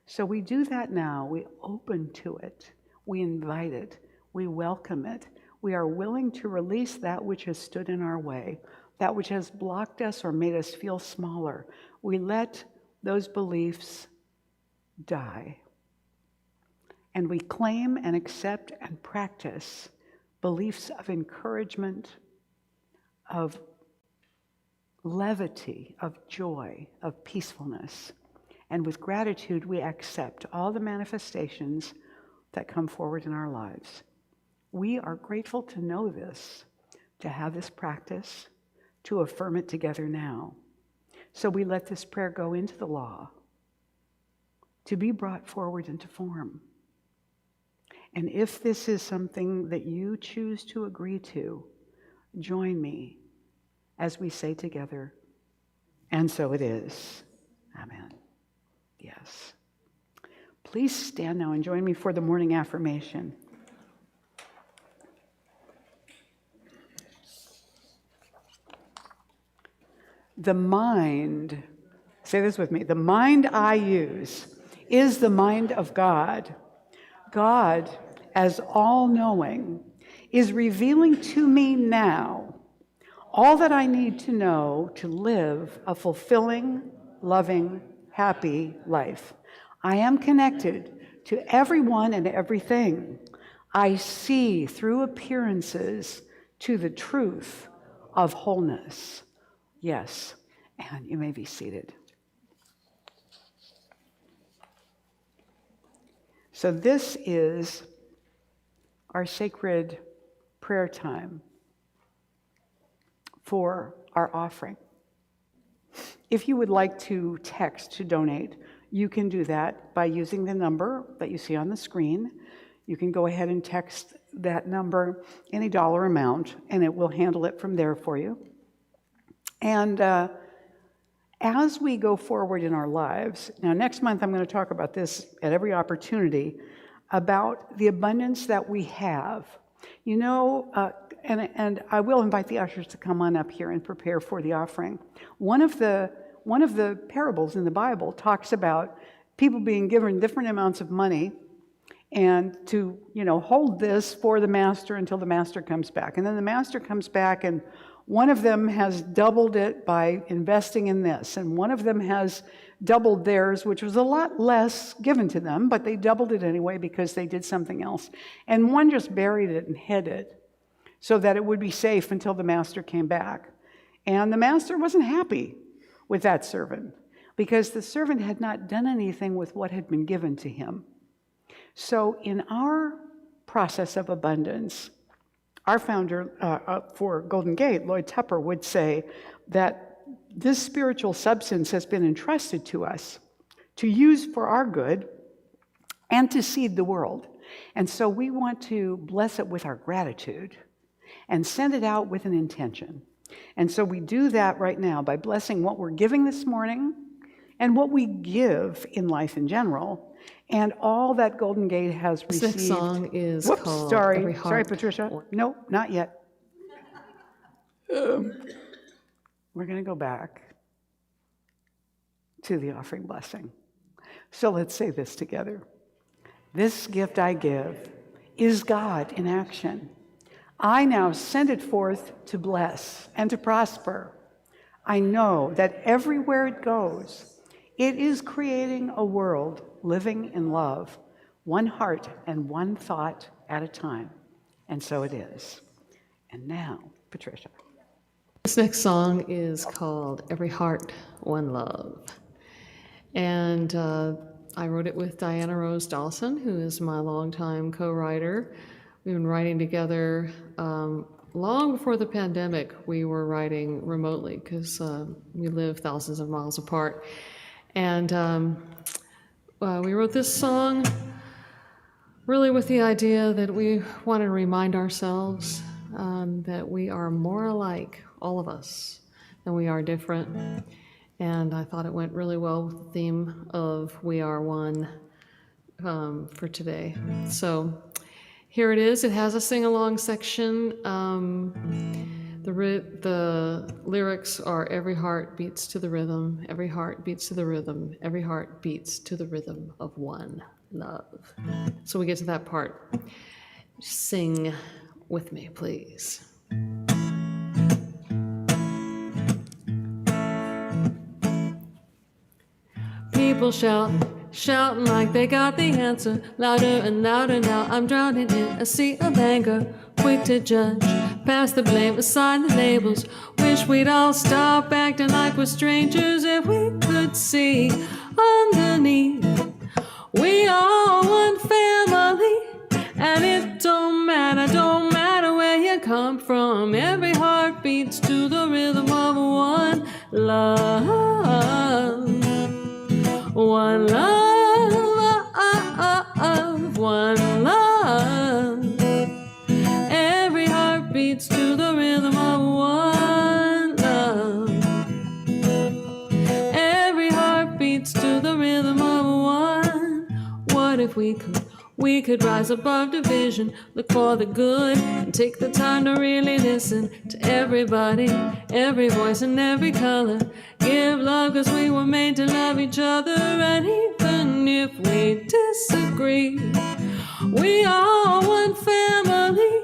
So we do that now. We open to it. We invite it. We welcome it. We are willing to release that which has stood in our way, that which has blocked us or made us feel smaller. We let those beliefs die. And we claim and accept and practice beliefs of encouragement, of levity, of joy, of peacefulness. And with gratitude, we accept all the manifestations that come forward in our lives. We are grateful to know this, to have this practice, to affirm it together now. So we let this prayer go into the law, to be brought forward into form. And if this is something that you choose to agree to, join me as we say together, and so it is. Amen. Yes. Please stand now and join me for the morning affirmation. The mind, say this with me, the mind I use is the mind of God. God, as all-knowing, is revealing to me now all that I need to know to live a fulfilling, loving, happy life. I am connected to everyone and everything. I see through appearances to the truth of wholeness. Yes, and you may be seated. So this is our sacred prayer time for our offering. If you would like to text to donate, you can do that by using the number that you see on the screen. You can go ahead and text that number, any dollar amount, and it will handle it from there for you. And as we go forward in our lives, now next month I'm going to talk about this at every opportunity, about the abundance that we have. You know, and I will invite the ushers to come on up here and prepare for the offering. One of the parables in the Bible talks about people being given different amounts of money and to, hold this for the master until the master comes back. And then the master comes back, and One of them has doubled it by investing in this, and one of them has doubled theirs, which was a lot less given to them, but they doubled it anyway because they did something else. And one just buried it and hid it so that it would be safe until the master came back. And the master wasn't happy with that servant because the servant had not done anything with what had been given to him. So in our process of abundance, our founder for Golden Gate, Lloyd Tupper, would say that this spiritual substance has been entrusted to us to use for our good and to seed the world. And so we want to bless it with our gratitude and send it out with an intention. And so we do that right now by blessing what we're giving this morning and what we give in life in general, and all that Golden Gate has received. This song is called Sorry, Patricia. No, not yet. We're going to go back to the offering blessing. So let's say this together. This gift I give is God in action. I now send it forth to bless and to prosper. I know that everywhere it goes, it is creating a world living in love, one heart and one thought at a time. And so it is. And now, Patricia. This next song is called Every Heart, One Love. And I wrote it with Diana Rose Dawson, who is my longtime co-writer. We've been writing together long before the pandemic. We were writing remotely because we live thousands of miles apart. And we wrote this song really with the idea that we want to remind ourselves that we are more alike, all of us, than we are different. And I thought it went really well with the theme of We Are One for today. So here it is. It has a sing-along section. The lyrics are every heart beats to the rhythm, every heart beats to the rhythm, every heart beats to the rhythm of one love. So we get to that part. Sing with me, please. People shouting like they got the answer, louder and louder now. I'm drowning in a sea of anger, quick to judge, pass the blame, assign the labels. Wish we'd all stop acting like we're strangers if we could see underneath. We are one family, and it don't matter where you come from. Every heart beats to the rhythm of one love. One love, one love. Every heart beats to the rhythm of one love. Every heart beats to the rhythm of one. What if we could rise above division, look for the good, and take the time to really listen to everybody, every voice and every color. Give love 'cause we were made to love each other, and even if we disagree, we are one family,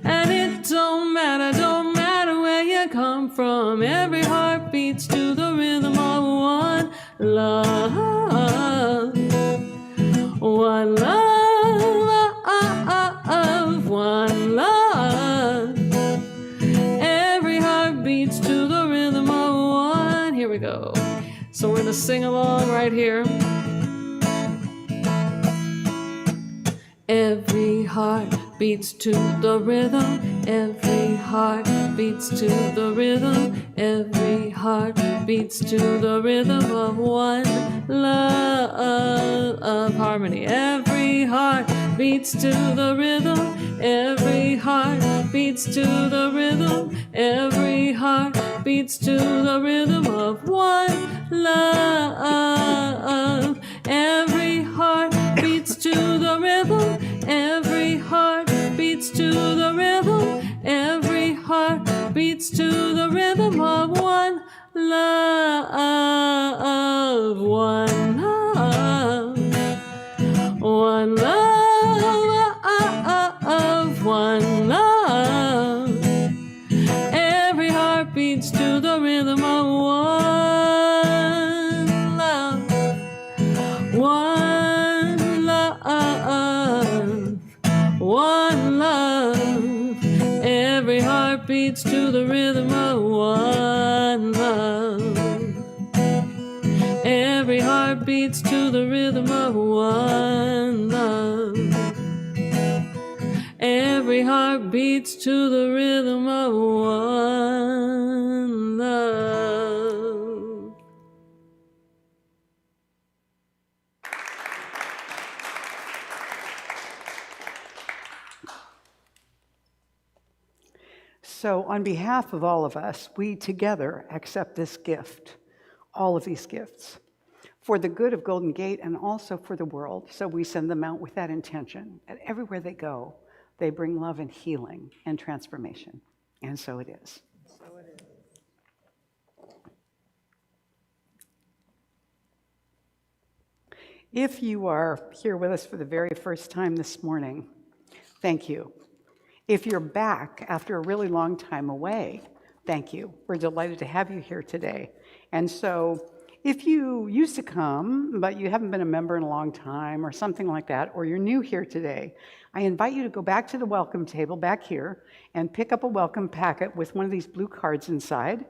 and it don't matter where you come from. Every heart beats to the rhythm of one love. One love, one love. Every heart beats to the rhythm of one. Here we go. So we're gonna sing along right here. Every heart beats to the rhythm. Every heart beats to the rhythm. Every heart beats to the rhythm of one love of harmony. Every heart beats to the rhythm. Every heart beats to the rhythm. Every heart beats to the rhythm of one love. Every heart beats to the rhythm. Every heart beats to the rhythm. Every heart beats to the rhythm of one love. One love. One love. One love. Every heart to the rhythm of one love. One love. One love. Every heart beats to the rhythm of one love. Every heart beats to the rhythm of one love. Every heart beats to the rhythm of one love. So on behalf of all of us, we together accept this gift, all of these gifts, for the good of Golden Gate and also for the world. So we send them out with that intention. And everywhere they go, they bring love and healing and transformation. And so it is. If you are here with us for the very first time this morning, thank you. If you're back after a really long time away, thank you. We're delighted to have you here today. And so if you used to come, but you haven't been a member in a long time or something like that, or you're new here today, I invite you to go back to the welcome table back here and pick up a welcome packet with one of these blue cards inside.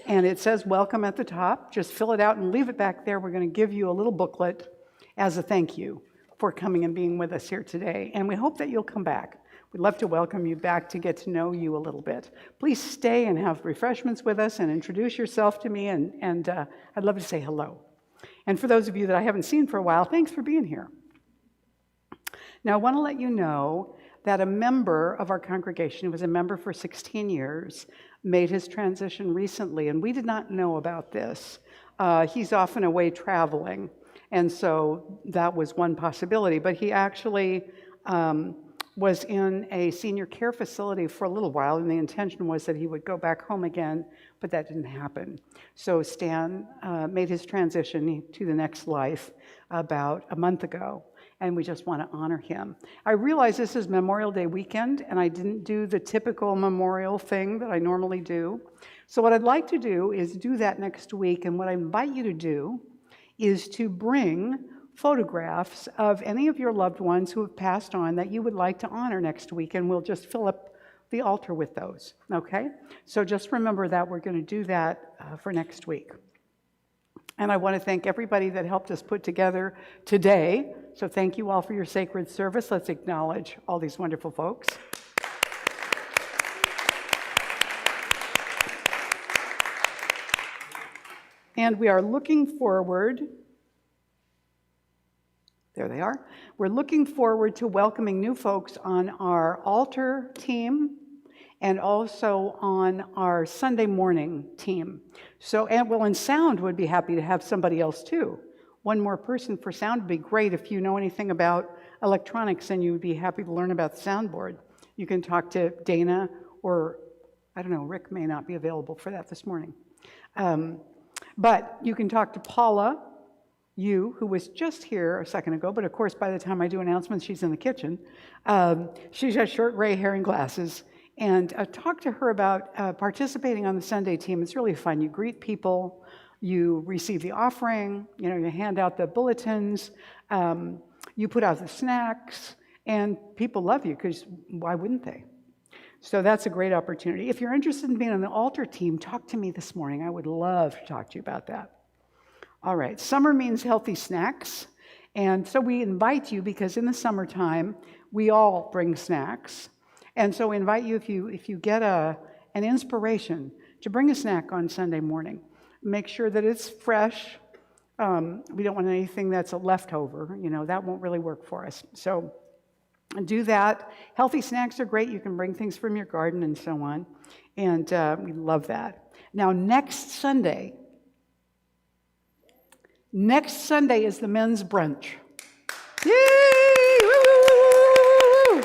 And it says welcome at the top. Just fill it out and leave it back there. We're going to give you a little booklet as a thank you for coming and being with us here today. And we hope that you'll come back. We'd love to welcome you back to get to know you a little bit. Please stay and have refreshments with us and introduce yourself to me, and I'd love to say hello. And for those of you that I haven't seen for a while, thanks for being here. Now, I want to let you know that a member of our congregation, who was a member for 16 years, made his transition recently, and we did not know about this. He's often away traveling, and so that was one possibility, but he actually was in a senior care facility for a little while, and the intention was that he would go back home again, but that didn't happen. So Stan made his transition to the next life about a month ago, and we just want to honor him. I realize this is Memorial Day weekend, and I didn't do the typical memorial thing that I normally do. So what I'd like to do is do that next week, and what I invite you to do is to bring photographs of any of your loved ones who have passed on that you would like to honor next week, and we'll just fill up the altar with those, okay? So just remember that we're going to do that for next week. And I want to thank everybody that helped us put together today. So thank you all for your sacred service. Let's acknowledge all these wonderful folks. And we are looking forward. There they are. We're looking forward to welcoming new folks on our altar team and also on our Sunday morning team. So, and sound would be happy to have somebody else too. One more person for sound would be great. If you know anything about electronics and you would be happy to learn about the soundboard, you can talk to Dana, or I don't know, Rick may not be available for that this morning. But you can talk to Paula, who was just here a second ago, but of course by the time I do announcements, she's in the kitchen. She's got short gray hair and glasses. And talk to her about participating on the Sunday team. It's really fun. You greet people, you receive the offering, you hand out the bulletins, you put out the snacks, and people love you, because why wouldn't they? So that's a great opportunity. If you're interested in being on the altar team, talk to me this morning. I would love to talk to you about that. All right, summer means healthy snacks. And so we invite you, because in the summertime, we all bring snacks. And so we invite you, if you get an inspiration, to bring a snack on Sunday morning. Make sure that it's fresh. We don't want anything that's a leftover. That won't really work for us. So do that. Healthy snacks are great. You can bring things from your garden and so on. And we love that. Now, next Sunday is the men's brunch. Yay! Woo!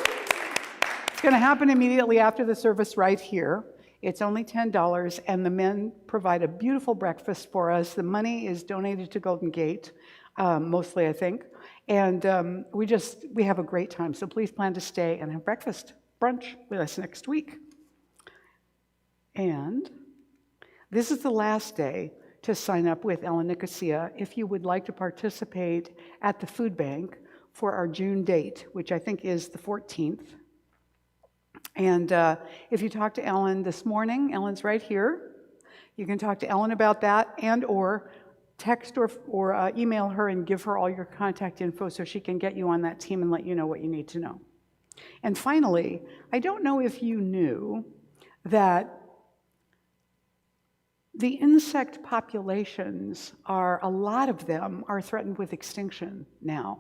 It's going to happen immediately after the service right here. It's only $10, and the men provide a beautiful breakfast for us. The money is donated to Golden Gate, mostly, I think. And we have a great time. So please plan to stay and have brunch with us next week. And This is the last day to sign up with Ellen Nicosia if you would like to participate at the food bank for our June date, which I think is the 14th. And if you talk to Ellen this morning, Ellen's right here. You can talk to Ellen about that and or text or email her and give her all your contact info so she can get you on that team and let you know what you need to know. And finally, I don't know if you knew that the insect populations a lot of them are threatened with extinction now.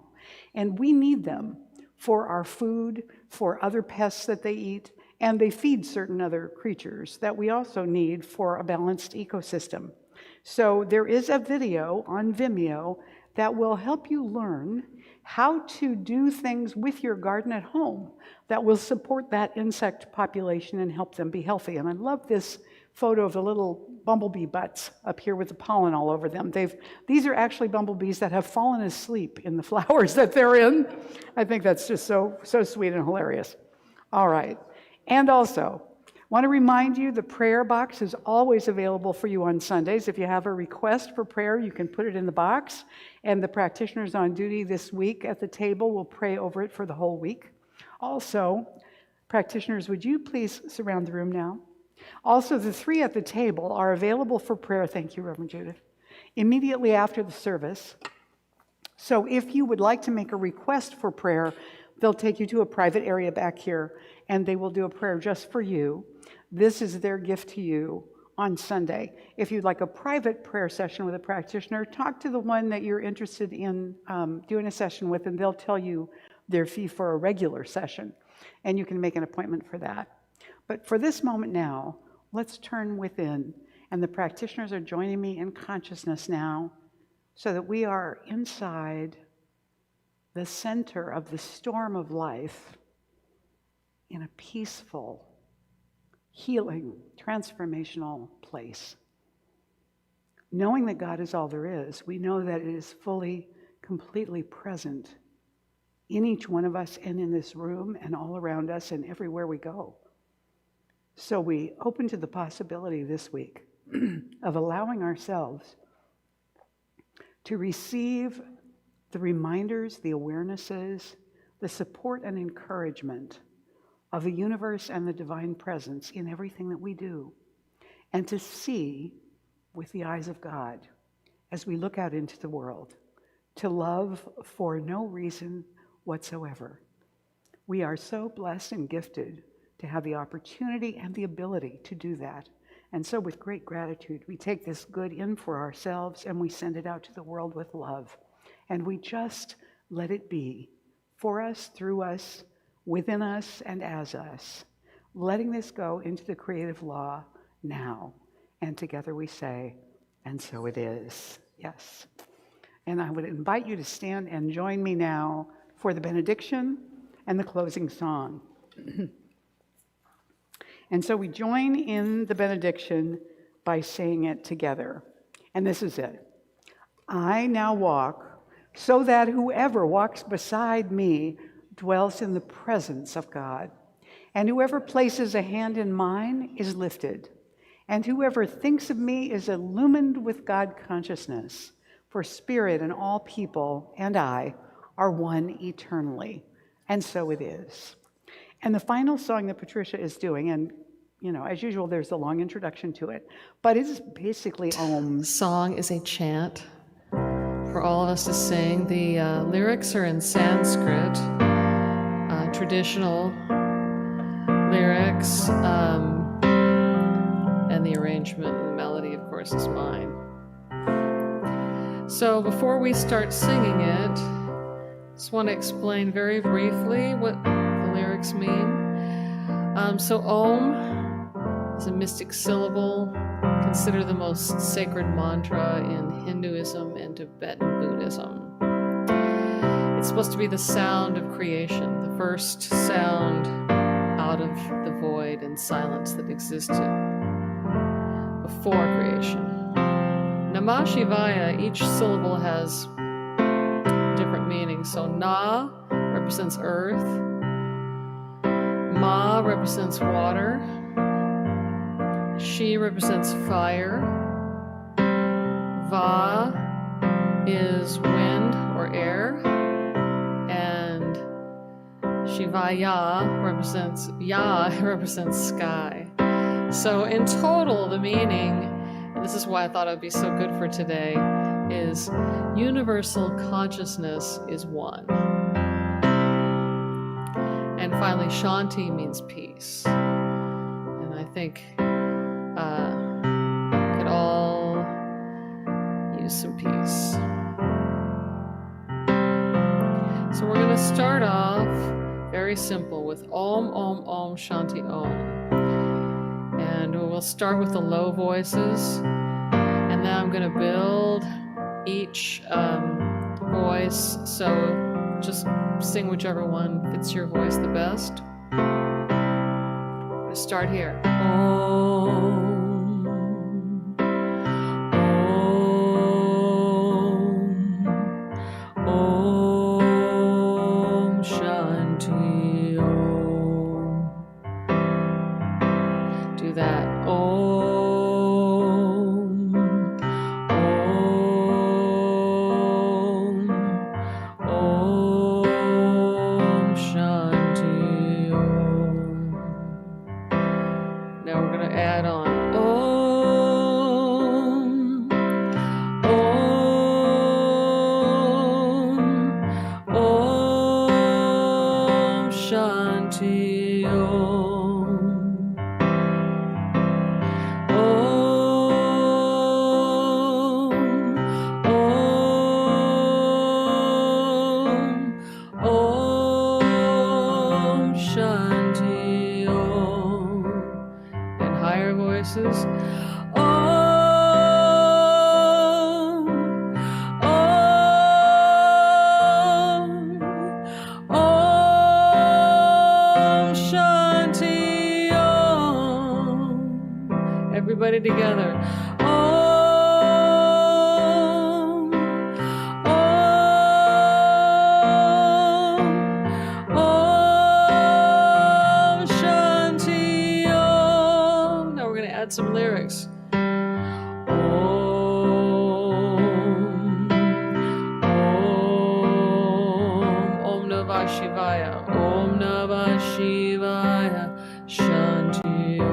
And we need them for our food, for other pests that they eat, and they feed certain other creatures that we also need for a balanced ecosystem. So there is a video on Vimeo that will help you learn how to do things with your garden at home that will support that insect population and help them be healthy. And I love this photo of the little bumblebee butts up here with the pollen all over them. These are actually bumblebees that have fallen asleep in the flowers that they're in. I think that's just so sweet and hilarious. All right. And also, want to remind you the prayer box is always available for you on Sundays. If you have a request for prayer, you can put it in the box, and the practitioners on duty this week at the table will pray over it for the whole week. Also, practitioners, would you please surround the room now? Also, the three at the table are available for prayer, thank you, Reverend Judith, immediately after the service. So if you would like to make a request for prayer, they'll take you to a private area back here, and they will do a prayer just for you. This is their gift to you on Sunday. If you'd like a private prayer session with a practitioner, talk to the one that you're interested in doing a session with, and they'll tell you their fee for a regular session, and you can make an appointment for that. But for this moment now, let's turn within, and the practitioners are joining me in consciousness now so that we are inside the center of the storm of life in a peaceful, healing, transformational place. Knowing that God is all there is, we know that it is fully, completely present in each one of us and in this room and all around us and everywhere we go. So we open to the possibility this week of allowing ourselves to receive the reminders, the awarenesses, the support and encouragement of the universe and the divine presence in everything that we do, and to see with the eyes of God as we look out into the world, to love for no reason whatsoever. We are so blessed and gifted to have the opportunity and the ability to do that. And so with great gratitude, we take this good in for ourselves and we send it out to the world with love. And we just let it be for us, through us, within us, and as us, letting this go into the creative law now. And together we say, and so it is. Yes. And I would invite you to stand and join me now for the benediction and the closing song. And so we join in the benediction by saying it together. And this is it. I now walk so that whoever walks beside me dwells in the presence of God. And whoever places a hand in mine is lifted. And whoever thinks of me is illumined with God consciousness. For spirit and all people and I are one eternally. And so it is. And the final song that Patricia is doing, and as usual, there's a long introduction to it, but it's basically Song is a chant for all of us to sing. The lyrics are in Sanskrit, traditional lyrics, and the arrangement and the melody, of course, is mine. So before we start singing it, I just want to explain very briefly what the lyrics mean. So Om is a mystic syllable, considered the most sacred mantra in Hinduism and Tibetan Buddhism. It's supposed to be the sound of creation, the first sound out of the void and silence that existed before creation. Namah Shivaya, each syllable has different meanings. So Na represents earth, Ma represents water, She represents fire. Va is wind or air. And Shivaya represents sky. So in total, the meaning, and this is why I thought it would be so good for today, is universal consciousness is one. And finally, Shanti means peace. And I think we could all use some peace. So we're going to start off very simple with Om, Om, Om, Shanti, Om. And we'll start with the low voices. And then I'm going to build each voice. So just sing whichever one fits your voice the best. I'm going to start here. Om. Everybody together. Om, Om, Om, Shanti, Om. Now we're going to add some lyrics. Om, Om, Om Namah Shivaya, Om Namah Shivaya, Shanti, Om.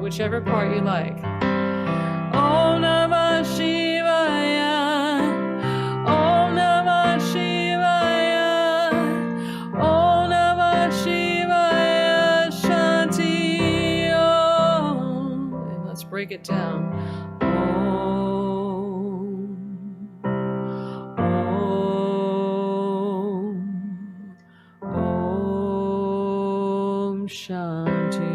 Whichever part you like. Om Namah Shivaya, Om Namah Shivaya, Om Namah Shivaya, Shanti, Om. And let's break it down. Om Shanti.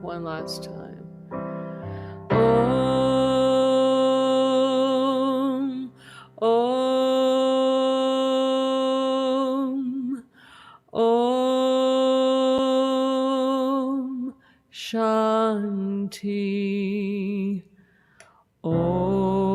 One last time. Om, Om, Om, Shanti, Om.